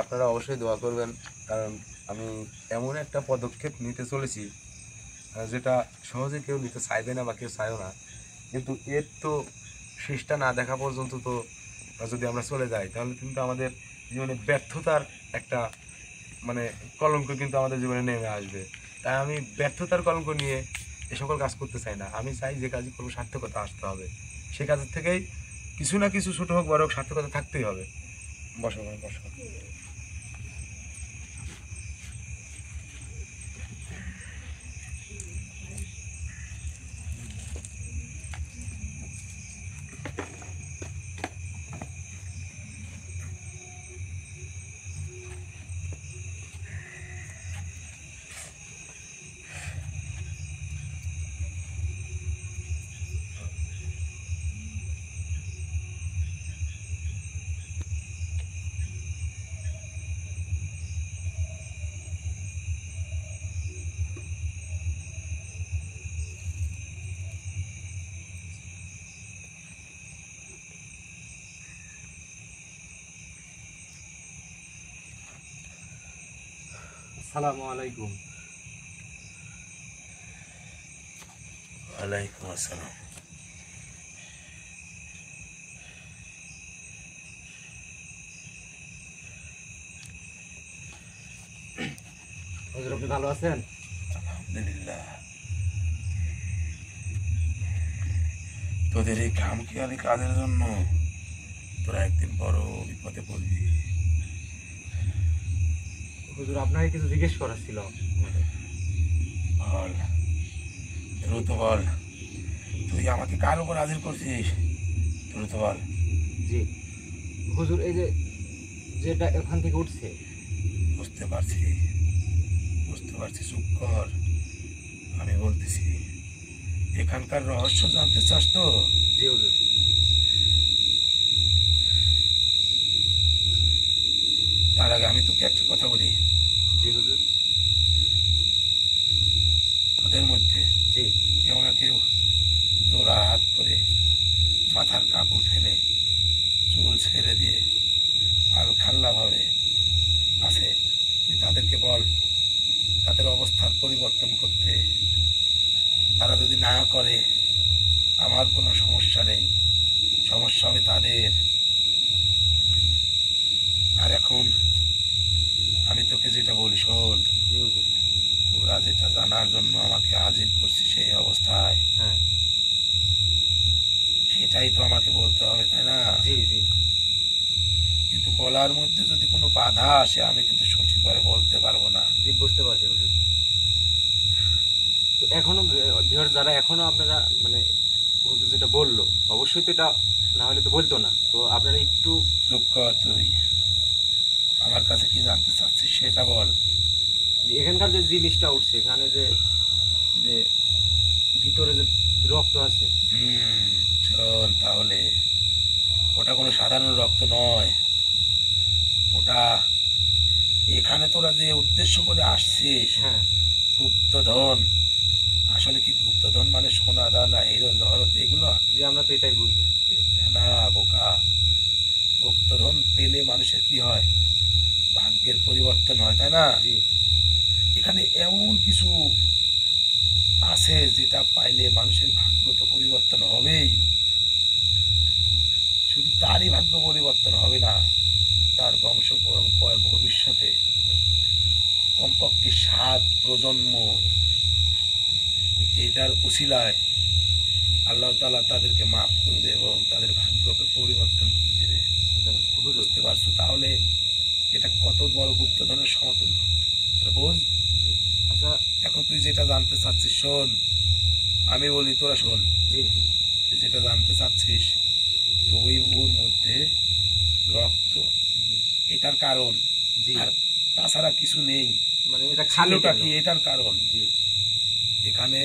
আপনারা অবশ্যই দোয়া করবেন, কারণ আমি এমন একটা পদক্ষেপ নিতে চলেছি যেটা সহজে কেউ নিতে চাইবে না বা কেউ চাইও না। কিন্তু এর তো শেষটা না দেখা পর্যন্ত তো যদি আমরা চলে যাই তাহলে কিন্তু আমাদের জীবনে ব্যর্থতার একটা মানে কলঙ্ক কিন্তু আমাদের জীবনে নেমে আসবে। তাই আমি ব্যর্থতার কলঙ্ক নিয়ে এ সকল কাজ করতে চাই না। আমি চাই যে কাজই করবো সার্থকতা আসতে হবে। সে কাজের থেকেই কিছু না কিছু ছোটো হোক বড় হোক সার্থকতা থাকতেই হবে। বসো বসো। আসসালামু আলাইকুম। ওয়ালাইকুম আসসালাম। হুজুর আপনি ভালো আছেন? আলহামদুলিল্লাহ। তোদের এই খামখেয়ালি কাজের জন্য তোরা একদিন বড় বিপদে পড়বি। হুজুর আপনাকে কিছু জিজ্ঞেস করার ছিল। বল, দ্রুত বল। তুই আমাকে কার উপর হাজির করছিস? দ্রুত বল। জি হুজুর, এই যে যেটা এখান থেকে উঠছে। বুঝতে পারছি, চুপ কর, আমি বলতেছি। এখানকার রহস্য জানতে চাস তো? জি হুজুর। তার আগে আমি তোকে একটা কথা বলি। জি হুজুর। তোদের মধ্যে জি কেউ না কেউ জোড়া হাত করে মাথার কাপড় ফেলে চুল ছেড়ে দিয়ে আলখাল্লা ভাবে আছে। তুই তাদেরকে বল তাদের অবস্থার পরিবর্তন করতে। তারা যদি না করে আমার কোনো সমস্যা নেই, সমস্যা হবে তাদের। আর এখন আমি তোকে যেটা বলি শোন। জি হুজুর। তোরা যেটা জানার জন্য আমাকে হাজির করছিস সেই অবস্থায়, হ্যাঁ। সেটাই তো আমাকে বলতে হবে, তাই না? জি জি। কিন্তু বলার মধ্যে যদি কোনো বাধা আসে আমি কিন্তু সঠিকভাবে বলতে পারবো না। জি বুঝতে পারছি হুজুর। তো এখনো ভিউয়ার যারা এখনো আপনারা মানে হুজুর যেটা বললো অবশ্যই তো এটা না হলে তো বলতো না। তো আপনারা একটু চুপ কর তুই। আমার কাছে কি জানতে চাচ্ছিস সেটা বল। এখানকার যে জিনিসটা উঠছে এখানে যে যে ভিতরে যে রক্ত আছে। শোন তাহলে, ওটা কোনো সাধারণ রক্ত নয়। ওটা এখানে তোরা যে উদ্দেশ্য করে আসছিস, হ্যাঁ। গুপ্তধন, আসল আসলে কি গুপ্তধন মানে সোনা দানা হিরো জহরত এগুলো? যে আমরা তো এটাই বুঝি। এটা না বোকা, গুপ্তধন পেলে মানুষের কি হয়, ভাগ্যের পরিবর্তন হয়, তাই না? জি এখানে এমন কিছু আছে যেটা পাইলে মানুষের ভাগ্য তো পরিবর্তন হবেই। শুধু তারই ভাগ্য পরিবর্তন হবে না, তার বংশ পরম্পরা ভবিষ্যতে কমপক্ষে 7 প্রজন্ম এটার উছিলায় আল্লাহ তাআলা তাদেরকে মাফ করবে এবং তাদের ভাগ্যকে পরিবর্তন করে দেবে। বুঝতে পারছো? তাহলে এটা কত বড় গুপ্তধনের সমতুল্য, এটা বোঝ। আচ্ছা এখন তুই যেটা জানতে চাচ্ছিস শোন, আমি বলি তোরা শোন। জি তুই যেটা জানতে চাচ্ছিস ওই ওর মধ্যে রক্ত, এটার কারণ, জি আর তাছাড়া কিছু নেই। মানে এটা খালি খালিটা কেন? কি এটার কারণ? জি এখানে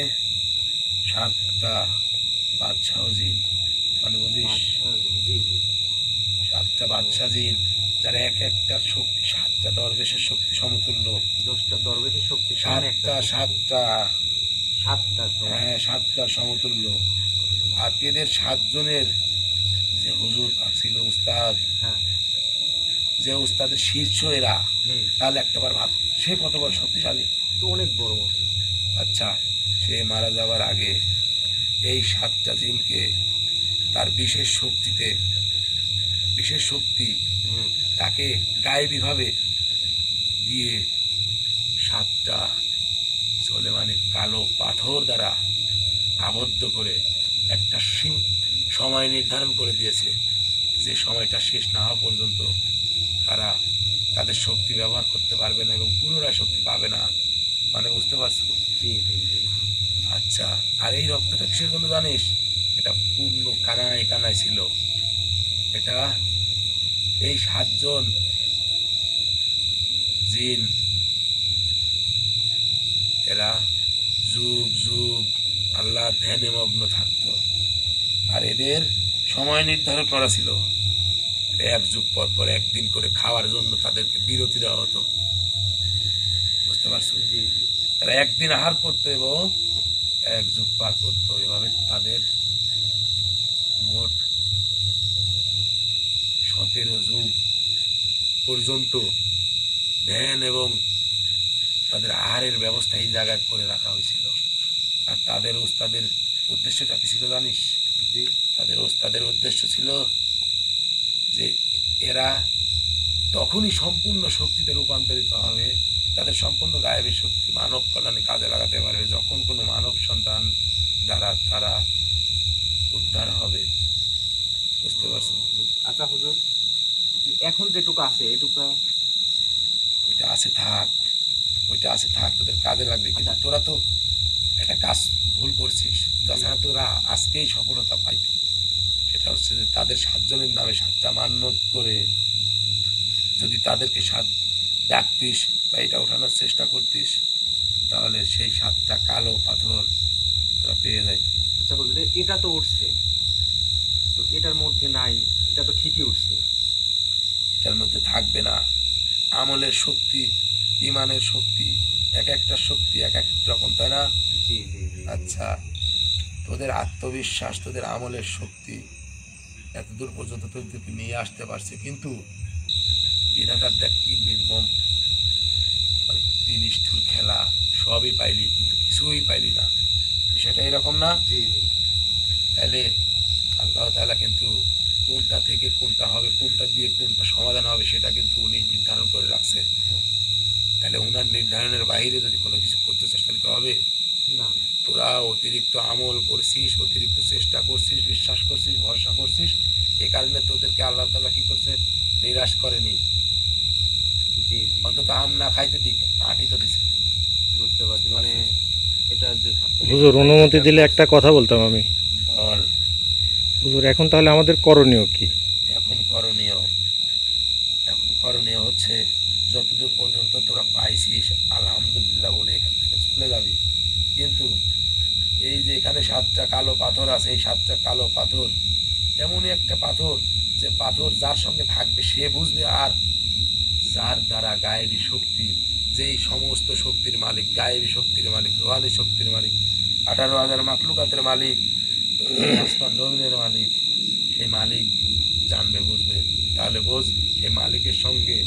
7টা বাদশাহ জিন, মানে বুঝিস, আচ্ছা, জি জি 7টা বাদশাহ জিন, যার এক একটার শক্তি 7টা দরবেশের শক্তি সমতুল্য। 10টা দরবেশের শক্তি সমান একটা সাতটা 7টা সমান। হ্যাঁ 7টা সমতুল্য। আর এদের 7 জনের যে হুজুর ছিল উস্তাদ, হ্যাঁ যে উস্তাদের শীর্ষ এরা, হুম তাহলে একটাবার ভাব সে কত বড় শক্তিশালী। তো অনেক বড় মতো। আচ্ছা, সে মারা যাওয়ার আগে এই 7টা জিনকে তার বিশেষ শক্তি হুম তাকে গায়েবীভাবে দিয়ে 7টা সোলেমানি কালো পাথর দ্বারা আবদ্ধ করে একটা সময় নির্ধারণ করে দিয়েছে, যে সময়টা শেষ না হওয়া পর্যন্ত তারা তাদের শক্তি ব্যবহার করতে পারবে না এবং পুনরায় শক্তি পাবে না। মানে বুঝতে পারছো? জি জি জি আচ্ছা, আর এই রক্তটা কিসের জন্য জানিস? এটা পূর্ণ কানায় কানায় ছিল। এটা এই 7 জন জিন, এরা যুগ যুগ আল্লাহর ধ্যানে মগ্ন থাকতো, আর এদের সময় নির্ধারণ করা ছিল। 1 যুগ পর পর একদিন করে খাওয়ার জন্য তাদেরকে বিরতি দেওয়া হতো। বুঝতে পারছো? জি জি তারা একদিন আহার করতো এবং 1 যুগ পার করতো। এভাবে তাদের মোট 17 যুগ পর্যন্ত ধ্যান এবং তাদের আহারের ব্যবস্থা এই জায়গায় করে রাখা হয়েছিল। আর তাদের ওস্তাদের উদ্দেশ্যটা কি ছিল জানিস? জি তাদের ওস্তাদের উদ্দেশ্য ছিল যে এরা তখনই সম্পূর্ণ শক্তিতে রূপান্তরিত হবে, তাদের সম্পূর্ণ গায়েবী শক্তি মানব কল্যাণে কাজে লাগাতে পারবে যখন কোনো মানব সন্তান দ্বারা তারা উদ্ধার হবে। বুঝতে পারছো? আচ্ছা হুজুর, এখন যেটুকু আছে এটুকু ওইটা আছে থাক, ওইটা আছে থাক, তোদের কাজে লাগবে। কিন্তু তোরা তো একটা কাজ ভুল করছিস, তাছাড়া তোরা আজকেই সফলতা পাইতি। সেটা হচ্ছে যে তাদের 7 জনের নামে 7টা মান্যত করে যদি তাদেরকে ডাকতিস বা এটা ওঠানোর চেষ্টা করতিস, তাহলে সেই 7টা কালো পাথর তোরা পেয়ে যাইতি। আচ্ছা হুজুর, এটা তো উঠছে, তো এটার মধ্যে নাই, এটা তো ঠিকই উঠছে। এটার মধ্যে থাকবে না। আমলের শক্তি, ইমানের শক্তি, এক একটা শক্তি এক এক রকম, তাই না? জি জি জি আচ্ছা, তোদের আত্মবিশ্বাস, তোদের আমলের শক্তি এতদূর পর্যন্ত তোদেরকে নিয়ে আসতে পারছে, কিন্তু বিধাতার দেখ কি নির্মম, মানে নিষ্ঠুর খেলা। সবই পাইলি কিন্তু কিছুই পাইলি না। বিষয়টা এরকম না? জি জি তাহলে আল্লাহ তাআলা কিন্তু কোনটা থেকে কোনটা হবে, কোনটা দিয়ে কোনটা সমাধান হবে, সেটা কিন্তু উনি নির্ধারণ করে রাখছে। তাহলে উনার নির্ধারণের বাইরে যদি কোনো কিছু করতে চাস তাহলে কি হবে? না না তোরা অতিরিক্ত আমল করছিস, অতিরিক্ত চেষ্টা করছিস, বিশ্বাস করছিস, ভরসা করছিস, এ কারণে তোদেরকে আল্লাহ তাআলা কি করছে? নিরাশ করেনি। জি জি অন্তত আম না খাইতে দিক, আটি তো দিছে। বুঝতে পারছি। মানে এটা যে হুজুর অনুমতি দিলে একটা কথা বলতাম আমি। বল, হুজুর এখন তাহলে আমাদের করণীয় কি? এখন করণীয় হচ্ছে যতদূর পর্যন্ত তোরা পাইছিস আলহামদুলিল্লাহ বলে এখান থেকে চলে যাবি। কিন্তু এই যে এখানে 7টা কালো পাথর আছে, এই 7টা কালো পাথর এমনই একটা পাথর, যে পাথর যার সঙ্গে থাকবে সে বুঝবে, আর যার দ্বারা গায়েবী শক্তি, যেই সমস্ত শক্তির মালিক, গায়েবী শক্তির মালিক, রুহানি শক্তির মালিক, 18,000 মাকলুকাতের মালিক, আসমান জমিনের মালিক, সেই মালিক জানবে, বুঝবে। তাহলে বোঝ, সেই মালিকের সঙ্গে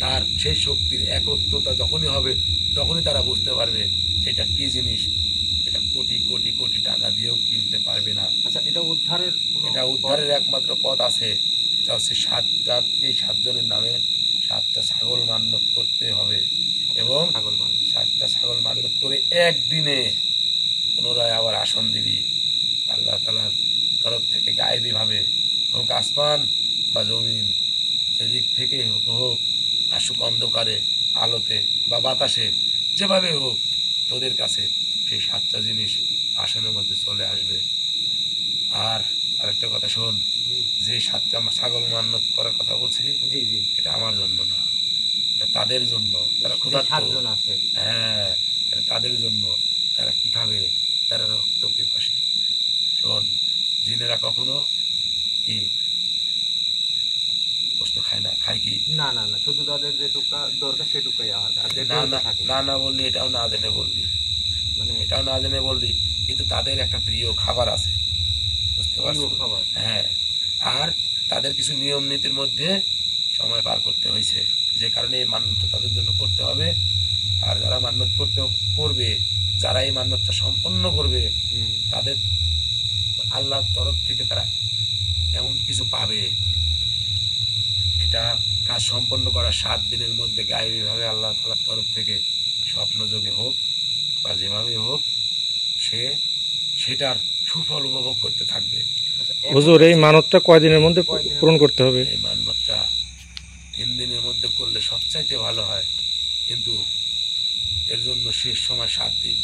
তার সেই শক্তির একত্রতা যখনই হবে, তখনই তারা বুঝতে পারবে এটা কি জিনিস। এটা কোটি কোটি কোটি টাকা দিয়েও কিনতে পারবে না। আচ্ছা, এটা উদ্ধারের এটা উদ্ধারের একমাত্র পথ আছে, এটা হচ্ছে এই 7 জনের নামে 7টা ছাগল মান্যত করতে হবে, এবং ছাগল মানুষ 7টা ছাগল মান্যত করে একদিনে পুনরায় আবার আসন দিবি আল্লাহ তাআলার তরফ থেকে, গায়েবী ভাবে হোক আসমান বা জমিন, সেদিক থেকে হোক, আসুক অন্ধকারে আলোতে বা বাতাসে, যেভাবে হোক তোদের কাছে সেই 7টা জিনিস আসনের মধ্যে চলে আসবে। আর আরেকটা কথা শোন, যে 7টা ছাগল মান্যত করার কথা বলছি, জি জি, এটা আমার জন্য না, এটা তাদের জন্য, তারা যে ক্ষুধার্ত। 7 জন আছে। হ্যাঁ, এটা তাদের জন্য। তারা কি খাবে? তারা রক্ত পিপাসী। শোন, জিনেরা কখনো কি গোস্ত খায় না, খায় কি? না না না, শুধু তাদের যেটুকা দরকার সেটুকাই আহার, আর যেটা না না থাকে না না বললি, এটাও না জেনে বললি, মানে এটাও না জেনে বললি, কিন্তু তাদের একটা প্রিয় খাবার আছে, বুঝতে পারছো? প্রিয় খাবার। হ্যাঁ, আর তাদের কিছু নিয়ম নীতির মধ্যে সময় পার করতে হয়েছে, যে কারণে এই মান্যতটা তাদের জন্য করতে হবে। আর যারা মান্যত করবে, যারা এই মান্যতটা সম্পন্ন করবে, তাদের আল্লাহর তরফ থেকে তারা এমন কিছু পাবে। এটা কাজ সম্পন্ন করার 7 দিনের মধ্যে গায়েবী ভাবে আল্লাহ তাআলার তরফ থেকে স্বপ্নযোগে হোক বা যেভাবে হোক, সে সেটার সুফল উপভোগ করতে থাকবে। হুজুর এই মানতটা কয়দিনের মধ্যে পূরণ করতে হবে? এই মান্যতটা 3 দিনের মধ্যে করলে সবচাইতে ভালো হয়, কিন্তু এর জন্য শেষ সময় 7 দিন।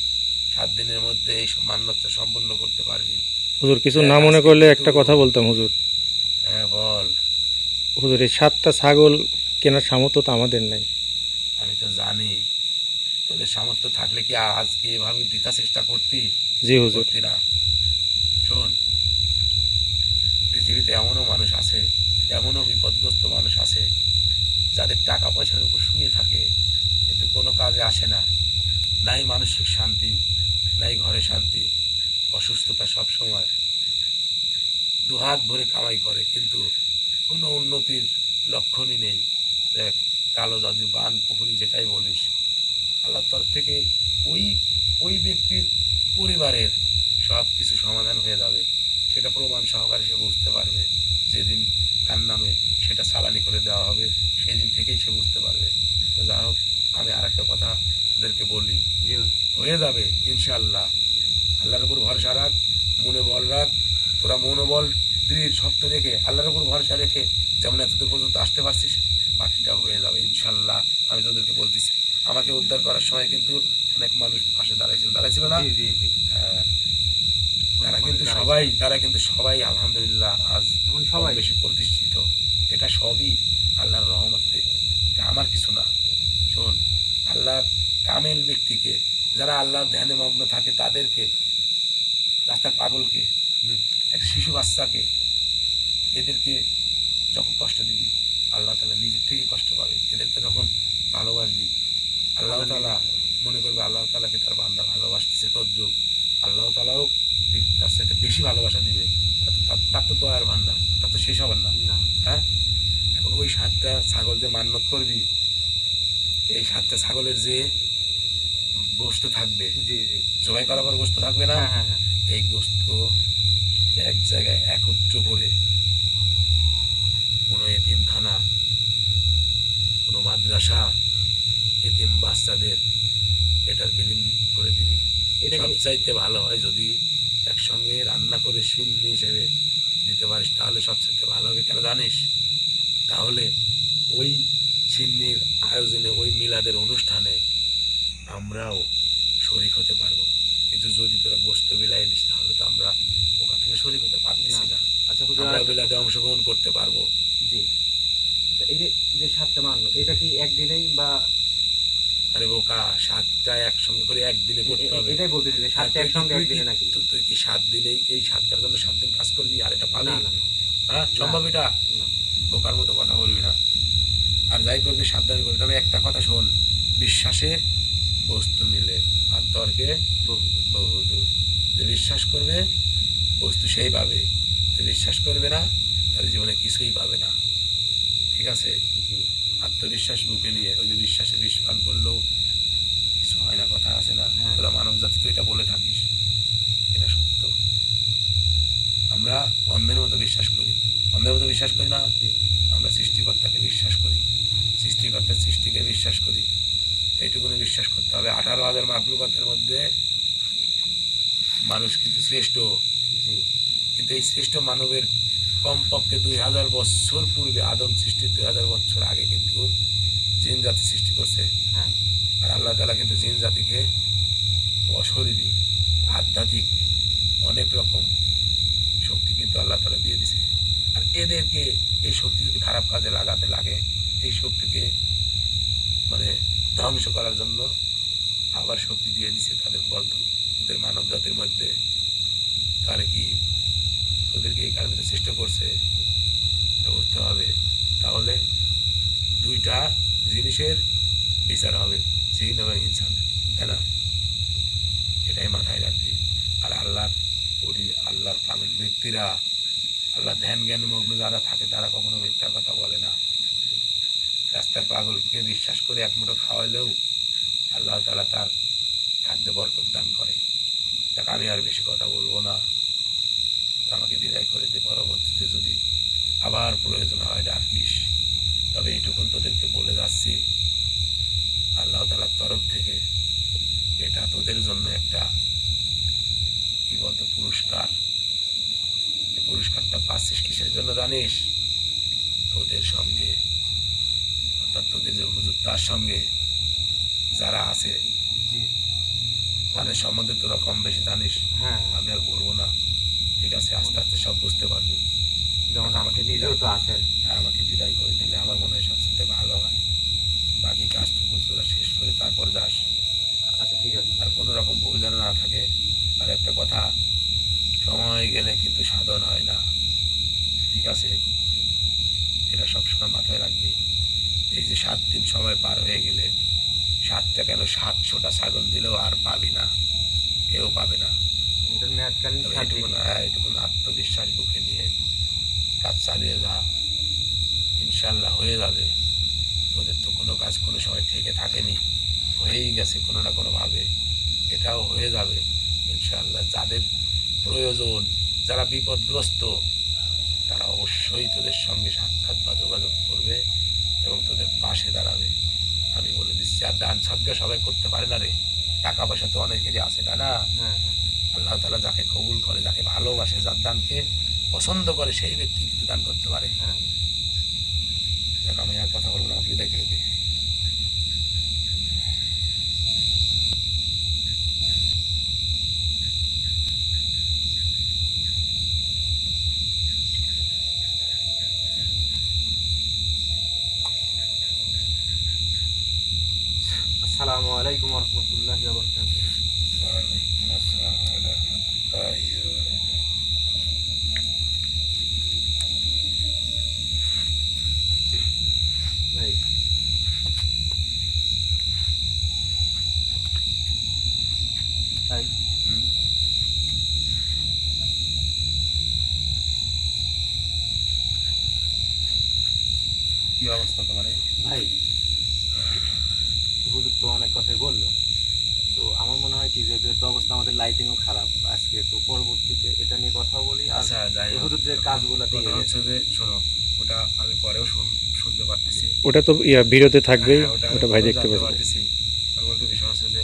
7 দিনের মধ্যে এই মান্যতটা সম্পন্ন করতে পারবি। হুজুর কিছু না মনে করলে একটা কথা বলতাম হুজুর। হ্যাঁ বল। হুজুর এই 7টা ছাগল কেনার সামর্থ্য তো আমাদের নাই। আমি তো জানি, তোদের সামর্থ্য থাকলে কি আজকে এভাবে বৃথা চেষ্টা করতি? জি হুজুর। করতি না। শোন, পৃথিবীতে এমনও মানুষ আছে, এমনও বিপদগ্রস্ত মানুষ আছে, যাদের টাকা পয়সার উপর শুয়ে থাকে, কিন্তু কোনো কাজে আসে না, নাই মানসিক শান্তি, নাই ঘরে শান্তি, অসুস্থতা সব সময়, দুহাত ভরে কামাই করে, কিন্তু কোনো উন্নতির লক্ষণই নেই। দেখ, কালো জাদু, বান, পুকুরি, যেটাই বলিস, আল্লাহর তরফ থেকে ওই ওই ব্যক্তির পরিবারের সব কিছু সমাধান হয়ে যাবে। সেটা প্রমাণ সহকারে সে বুঝতে পারবে। যেদিন তার নামে সেটা চালানি করে দেওয়া হবে, সেই দিন থেকেই সে বুঝতে পারবে। তো যাই হোক, আমি আর একটা কথা ওদেরকে বলি, হয়ে যাবে ইনশাআল্লাহ। আল্লাহর উপর ভরসা রাখ, মনে বল রাখ। তোরা মনোবল দৃঢ় শক্ত রেখে, আল্লাহর উপর ভরসা রেখে যেমন এতদূর পর্যন্ত আসতে পারছিস, বাকিটা হয়ে যাবে ইনশাআল্লাহ। আমি তোদেরকে বলতেছি, আমাকে উদ্ধার করার সময় কিন্তু অনেক মানুষ পাশে দাঁড়াইছিল না? হ্যাঁ, তারা কিন্তু সবাই আলহামদুলিল্লাহ আজ সবাই বেশি প্রতিষ্ঠিত। এটা সবই আল্লাহর রহমতে, এটা আমার কিছু না। শোন, আল্লাহর কামেল ব্যক্তিকে, যারা আল্লাহর ধ্যানে মগ্ন থাকে, তাদেরকে, রাস্তার পাগলকে, এক শিশু বাচ্চাকে, এদেরকে যখন কষ্ট দিবি, আল্লাহ তাআলা নিজের থেকেই কষ্ট পাবে। এদেরকে যখন ভালোবাসবি, আল্লাহ তাআলা মনে করবে আল্লাহ তাআলাকে তার বান্দা ভালোবাসতেছে, তদ্রুপ আল্লাহ তাআলাও ঠিক তার সাথে বেশি ভালোবাসা দিবে। তার তো দয়ার ভান্ডার, তার তো শেষ হবে না। হ্যাঁ, এখন ওই 7টা ছাগল যে মান্যত করবি, এই 7টা ছাগলের যে গোশত থাকবে, জবাই করার পর গোশত থাকবে না, এই গোশত এক জায়গায় একত্র করে কোনো এতিমখানা, কোনো মাদ্রাসা, এতিম বাচ্চাদের এটার বিলীন করে দিবি। সবচাইতে ভালো হয় যদি একসঙ্গে রান্না করে সিন্নি হিসেবে দিতে পারিস, তাহলে সবচাইতে ভালো হবে। কেন জানিস? তাহলে ওই সিন্নির আয়োজনে, ওই মিলাদের অনুষ্ঠানে আমরাও শরীক হতে পারবো। কিন্তু যদি তোরা গোশত বিলাই দিস, তাহলে তো আমরা ওখান থেকে শরীক হতে পারতেছি না। আমরা বিলাতে অংশগ্রহণ করতে পারবো। জি, এই যে 7টা মানলো, এটা কি একদিনেই বা? আরে বোকা, 7টা একসঙ্গে করে একদিনে করতে হবে, এটাই বলতে দিতে। 7টা একসঙ্গে একদিনে নাকি? তুই কি 7 দিনেই এই 7টার জন্য 7 দিন কাজ করবি আর এটা পাবি? হ্যাঁ, সম্ভব? এটা বোকার মতো কথা বলবি না। আর যাই করবি সাবধানে করবি। তবে একটা কথা শোন, বিশ্বাসে বস্তু মিলে আর তর্কে বহুদূর। যে বিশ্বাস করবে বস্তু সেই পাবে, যে বিশ্বাস করবে না তার জীবনে কিছুই পাবে না। ঠিক আছে? জি আত্মবিশ্বাস বুকে নিয়ে ওই যে বিশ্বাসে বিষ পান করলেও কিছু হয় না, কথা আছে না? হ্যাঁ। তোরা মানব জাতি তো এটা বলে থাকিস, এটা সত্য। আমরা অন্ধের মতো বিশ্বাস করি, অন্ধের মতো বিশ্বাস করি না। আমরা সৃষ্টিকর্তাকে বিশ্বাস করি, সৃষ্টিকর্তার সৃষ্টিকে বিশ্বাস করি। এইটুকুনি বিশ্বাস করতে হবে। 18,000 মাখলুকাতের মধ্যে মানুষ কিন্তু শ্রেষ্ঠ, জি কিন্তু এই শ্রেষ্ঠ মানবের কমপক্ষে 2000 বছর পূর্বে, আদম সৃষ্টির 2000 বছর আগে কিন্তু জিন জাতি সৃষ্টি করছে। হ্যাঁ আর আল্লাহ তাআলা কিন্তু জিন জাতিকে অশরীরী, আধ্যাত্মিক অনেক রকম শক্তি কিন্তু আল্লাহ তাআলা দিয়ে দিছে। আর এদেরকে এই শক্তি যদি খারাপ কাজে লাগাতে লাগে, এই শক্তিকে মানে ধ্বংস করার জন্য আবার শক্তি দিয়ে দিছে তাদের বর্ধন, তাদের মানব জাতির মধ্যে। তাহলে কি ওদেরকে এই কারণে তো চেষ্টা করছে, এটা করতে হবে। তাহলে দুইটা জিনিসের বিচার হবে, জিন এবং ইনসান, তাই না? এটাই মাথায় রাখবি। আর আল্লাহর পাগল ব্যক্তিরা, আল্লাহ ধ্যান জ্ঞান মগ্ন যারা থাকে তারা কখনো মিথ্যা কথা বলে না। রাস্তার পাগলকে বিশ্বাস করে এক মুঠো খাওয়াইলেও আল্লাহ তাআলা তার খাদ্যে বরকত দান করে। দেখ, আমি আর বেশি কথা বলবো না, আমাকে বিদায় করে দে। পরবর্তীতে যদি আবার প্রয়োজন হয় ডাকিস। তবে এইটুকুন তোদেরকে বলে যাচ্ছি, আল্লাহ তাআলার তরফ থেকে এটা তোদের জন্য একটা কি বলতো পুরস্কার। এই পুরস্কারটা পাচ্ছিস কিসের জন্য জানিস? তোদের সঙ্গে, অর্থাৎ তোদের যে হুজুর তার সঙ্গে যারা আছে জি তাদের সম্বন্ধে তোরা কম বেশি জানিস। হ্যাঁ আমি আর বলবো না, ঠিক আছে? আস্তে আস্তে সব বুঝতে পারবি। যেমন আমাকে নিজেও তো আছেন। আমাকে বিদায় করে দিলে আমার মনে হয় সবচেয়ে ভালো হয়। বাকি কাজটুকু তোরা শেষ করে তারপর যাস। আচ্ছা ঠিক আছে। আর কোনো রকম ভুল যেন না থাকে। আর একটা কথা, সময় গেলে কিন্তু সাধন হয় না, ঠিক আছে? এটা সবসময় মাথায় রাখবি। এই যে 7 দিন সময় পার হয়ে গেলে 7টা কেন 700টা ছাগল দিলেও আর পাবি না, কেউ পাবে না। এটার মেয়াদকালীন তবে 7 দিন। এইটুকু আত্মবিশ্বাস বুকে নিয়ে কাজ চালিয়ে যা, ইনশাল্লাহ হয়ে যাবে। তোদের তো কোনো কাজ কোনো সময় থেকে থাকেনি, হয়েই গেছে কোনো না কোনোভাবে, এটাও হয়ে যাবে ইনশাল্লাহ। যাদের প্রয়োজন, যারা বিপদগ্রস্ত, তারা অবশ্যই তোদের সঙ্গে সাক্ষাৎ বা যোগাযোগ করবে এবং তোদের পাশে দাঁড়াবে, আমি বলে দিচ্ছি। আর দান সদকা সবাই করতে পারে না রে, টাকা পয়সা তো অনেকেরই আছে, তাই না? হ্যাঁ হ্যাঁ আল্লাহ তাআলা যাকে কবুল করে, যাকে ভালোবাসে, যার দানকে পছন্দ করে, সেই ব্যক্তি কিন্তু দান করতে পারে। হ্যাঁ দেখ, আমি আর কথা বলবো না, আমাকে বিদায় করে দে। আসসালামু আলাইকুম ওয়া রাহমাতুল্লাহি ওয়া বারাকাতুহু। ওয়ালাইকুম আসসালাম ওয়া রাহমাতুল্লাহি ওয়া বারাকাতুহু। ভাই তাই হুম? কি অবস্থা তোমার? ভাই হুজুর তো অনেক কথাই বললো। তো আমার মনে হয় কি যে যেহেতু অবস্থা আমাদের লাইটিংও খারাপ আজকে, তো পরবর্তীতে এটা নিয়ে কথা বলি। আর আচ্ছা, যাই হোক, হুজুর যে কাজগুলো দিয়ে কথা হচ্ছে যে শোনো, ওটা আমি পরেও শুনতে পারতেছি। ওটা তো ভিডিওতে থাকবেই, হ্যাঁ, আমি ওটা ভাই পরেও দেখতে জানতে পারবে। পারতেছি। আর বলতে বিষয় হচ্ছে যে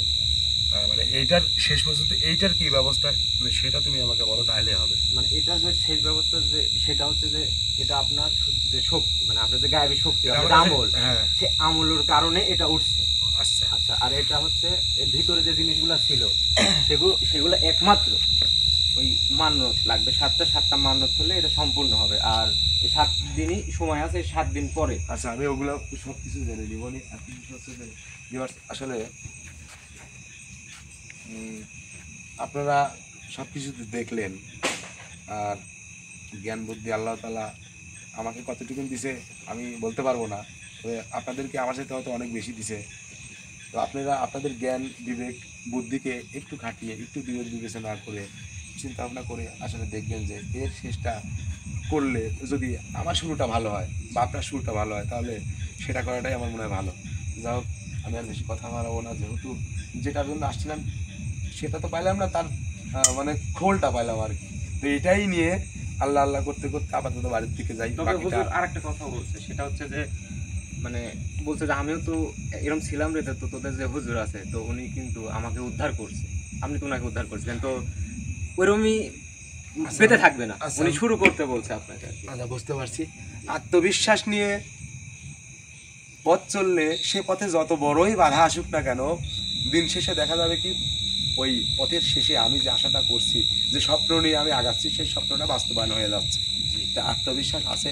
মানে এইটার শেষ পর্যন্ত এইটার কি ব্যবস্থা, মানে সেটা তুমি আমাকে বলো, তাহলে হবে। মানে এটা যে শেষ ব্যবস্থা যে সেটা হচ্ছে যে এটা আপনার যে শক্তি, মানে আপনার যে গায়েবী শক্তি, এটা আপনার আমাদের- আমল, হ্যাঁ, সে আমলের কারণে এটা উঠছে। আচ্ছা, আচ্ছা, আর এটা হচ্ছে এর ভিতরে যে জিনিসগুলো ছিল সেগুলো একমাত্র ওই মান্যত লাগবে, 7টা মান্যত হলে এটা সম্পূর্ণ হবে। আর এই 7 দিনই সময় আছে, 7 দিন পরে। আচ্ছা, আমি ওগুলো সব কিছু জেনে নিব। আর কিছু হচ্ছে যে viewers, আসলে আপনারা সব কিছু দেখলেন, আর জ্ঞান বুদ্ধি আল্লাহ তাআলা আমাকে কতটুকু দিছে আমি বলতে পারবো না, তবে আপনাদেরকে আমার সাথে হয়তো অনেক বেশি দিছে। তো আপনারা আপনাদের জ্ঞান বিবেক বুদ্ধিকে একটু খাটিয়ে একটু বিবেক বিবেচনা করে চিন্তা ভাবনা করে আসলে দেখবেন যে এর শেষটা করলে যদি আমার শুরুটা ভালো হয় বা আপনার শুরুটা ভালো হয় তাহলে সেটা করাটাই আমার মনে হয় ভালো। যাই হোক, আমি আর বেশি কথা বাড়াবো না, যেহেতু যেটার জন্য আসছিলাম সেটা তো পাইলাম না, তার মানে খোলটা পাইলাম আর কি। তো এটাই নিয়ে আল্লাহ আল্লাহ করতে করতে আপাতত বাড়ির দিকে যাই। তবে হুজুর আরেকটা কথা বলছে, সেটা হচ্ছে যে মানে বলছে যে আমিও তো এরকম ছিলাম রে, তো তোদের যে হুজুর আছে তো উনি কিন্তু আমাকে উদ্ধার করছে, আপনি তো ওনাকে উদ্ধার করছিলেন, তো ওইরকমই পেতে থাকবে না, উনি শুরু করতে বলছে আপনাকে। আচ্ছা, বুঝতে পারছি। আত্মবিশ্বাস নিয়ে পথ চললে সে পথে যত বড়ই বাধা আসুক না কেন, দিন শেষে দেখা যাবে কি ওই পথের শেষে আমি যে আশাটা করছি, যে স্বপ্ন নিয়ে আমি আগাচ্ছি, সেই স্বপ্নটা বাস্তবায়ন হয়ে যাচ্ছে। তা আত্মবিশ্বাস আছে,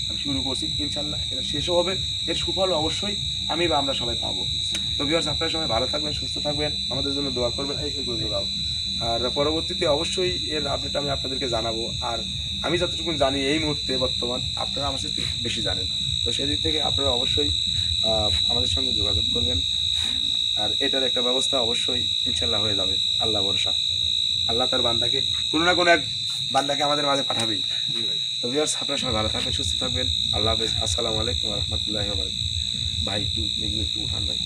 আমি শুরু করছি, ইনশাল্লাহ এটা শেষও হবে, এর সুফল অবশ্যই আমি বা আমরা সবাই পাবো। তো ভিউয়ার্স, আপনারা সবাই ভালো থাকবেন, সুস্থ থাকবেন, আমাদের জন্য দোয়া করবেন, এই দাও। আর পরবর্তীতে অবশ্যই এর আপডেট আমি আপনাদেরকে জানাবো। আর আমি যতটুকু জানি এই মুহূর্তে বর্তমান, আপনারা আমার সাথে বেশি জানেন, তো সেদিক থেকে আপনারা অবশ্যই আমাদের সঙ্গে যোগাযোগ করবেন। আর এটার একটা ব্যবস্থা অবশ্যই ইনশাল্লাহ হয়ে যাবে, আল্লাহ ভরসা। আল্লাহ তার বান্দাকে কোনো না কোনো এক বান্দাকে আমাদের মাঝে পাঠাবেই। তো ভিউয়ার্স, আপনারা সবাই ভালো থাকবেন, সুস্থ থাকবেন, আল্লাহ হাফেজ, আসসালামু আলাইকুম ওয়া রাহমাতুল্লাহি ওয়া বারাকাতুহু। ভাই একটু এগুলো একটু উঠান ভাই।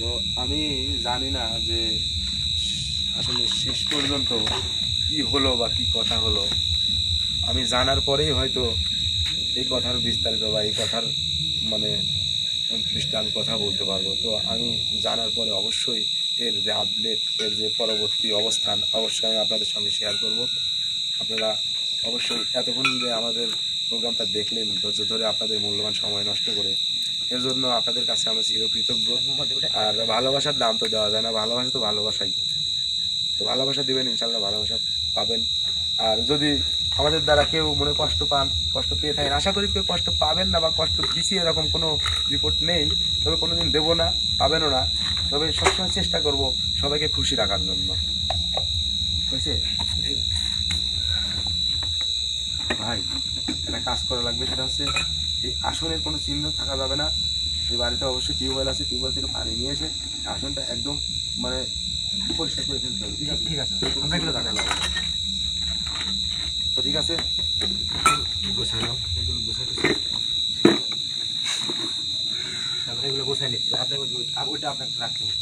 তো আমি জানি না যে আসলে শেষ পর্যন্ত কি হলো বা কি কথা হলো, আমি জানার পরেই হয়তো এই কথার বিস্তারিত বা এই কথার মানে পৃষ্ঠে আমি কথা বলতে পারবো। তো আমি জানার পরে অবশ্যই এর যে আপডেট, এর যে পরবর্তী অবস্থান অবশ্যই আমি আপনাদের সঙ্গে শেয়ার করব। আপনারা অবশ্যই এতক্ষণ যে আমাদের প্রোগ্রামটা দেখলেন ধৈর্য ধরে, আপনাদের মূল্যবান সময় নষ্ট করে, এর জন্য আপনাদের কাছে আমরা চিরকৃতজ্ঞ। আর ভালোবাসার দাম তো দেওয়া যায় না, ভালোবাসা তো ভালোবাসাই, তো ভালোবাসা দিবেন, ইনশাল্লাহ ভালোবাসা পাবেন। আর যদি আমাদের দ্বারা কেউ মনে কষ্ট পান, কষ্ট পেয়ে থাকেন, আশা করি কেউ কষ্ট পাবেন না বা কষ্ট দিচ্ছি এরকম কোনো রিপোর্ট নেই, তবে কোনোদিন দেবো না, পাবেনও না। তবে সবসময় চেষ্টা করব সবাইকে খুশি রাখার জন্য। হয়েছে ভাই, একটা কাজ করা লাগবে, সেটা হচ্ছে এই আসনের কোনো চিহ্ন থাকা যাবে না। এই বাড়িতে অবশ্যই টিউবওয়েল আছে, টিউবওয়েল থেকে পানি নিয়ে এসে আসনটা একদম মানে পরিষ্কার করে ফেলতে হবে। ঠিক আছে, আমরা এগুলো দেখা যাবে। তো ঠিক আছে, গোছাই নাও, এগুলো গোছাই তারপরে এগুলো গোছাই নিচ্ছি, আপনার ওইটা আপনাকে রাখতে হবে।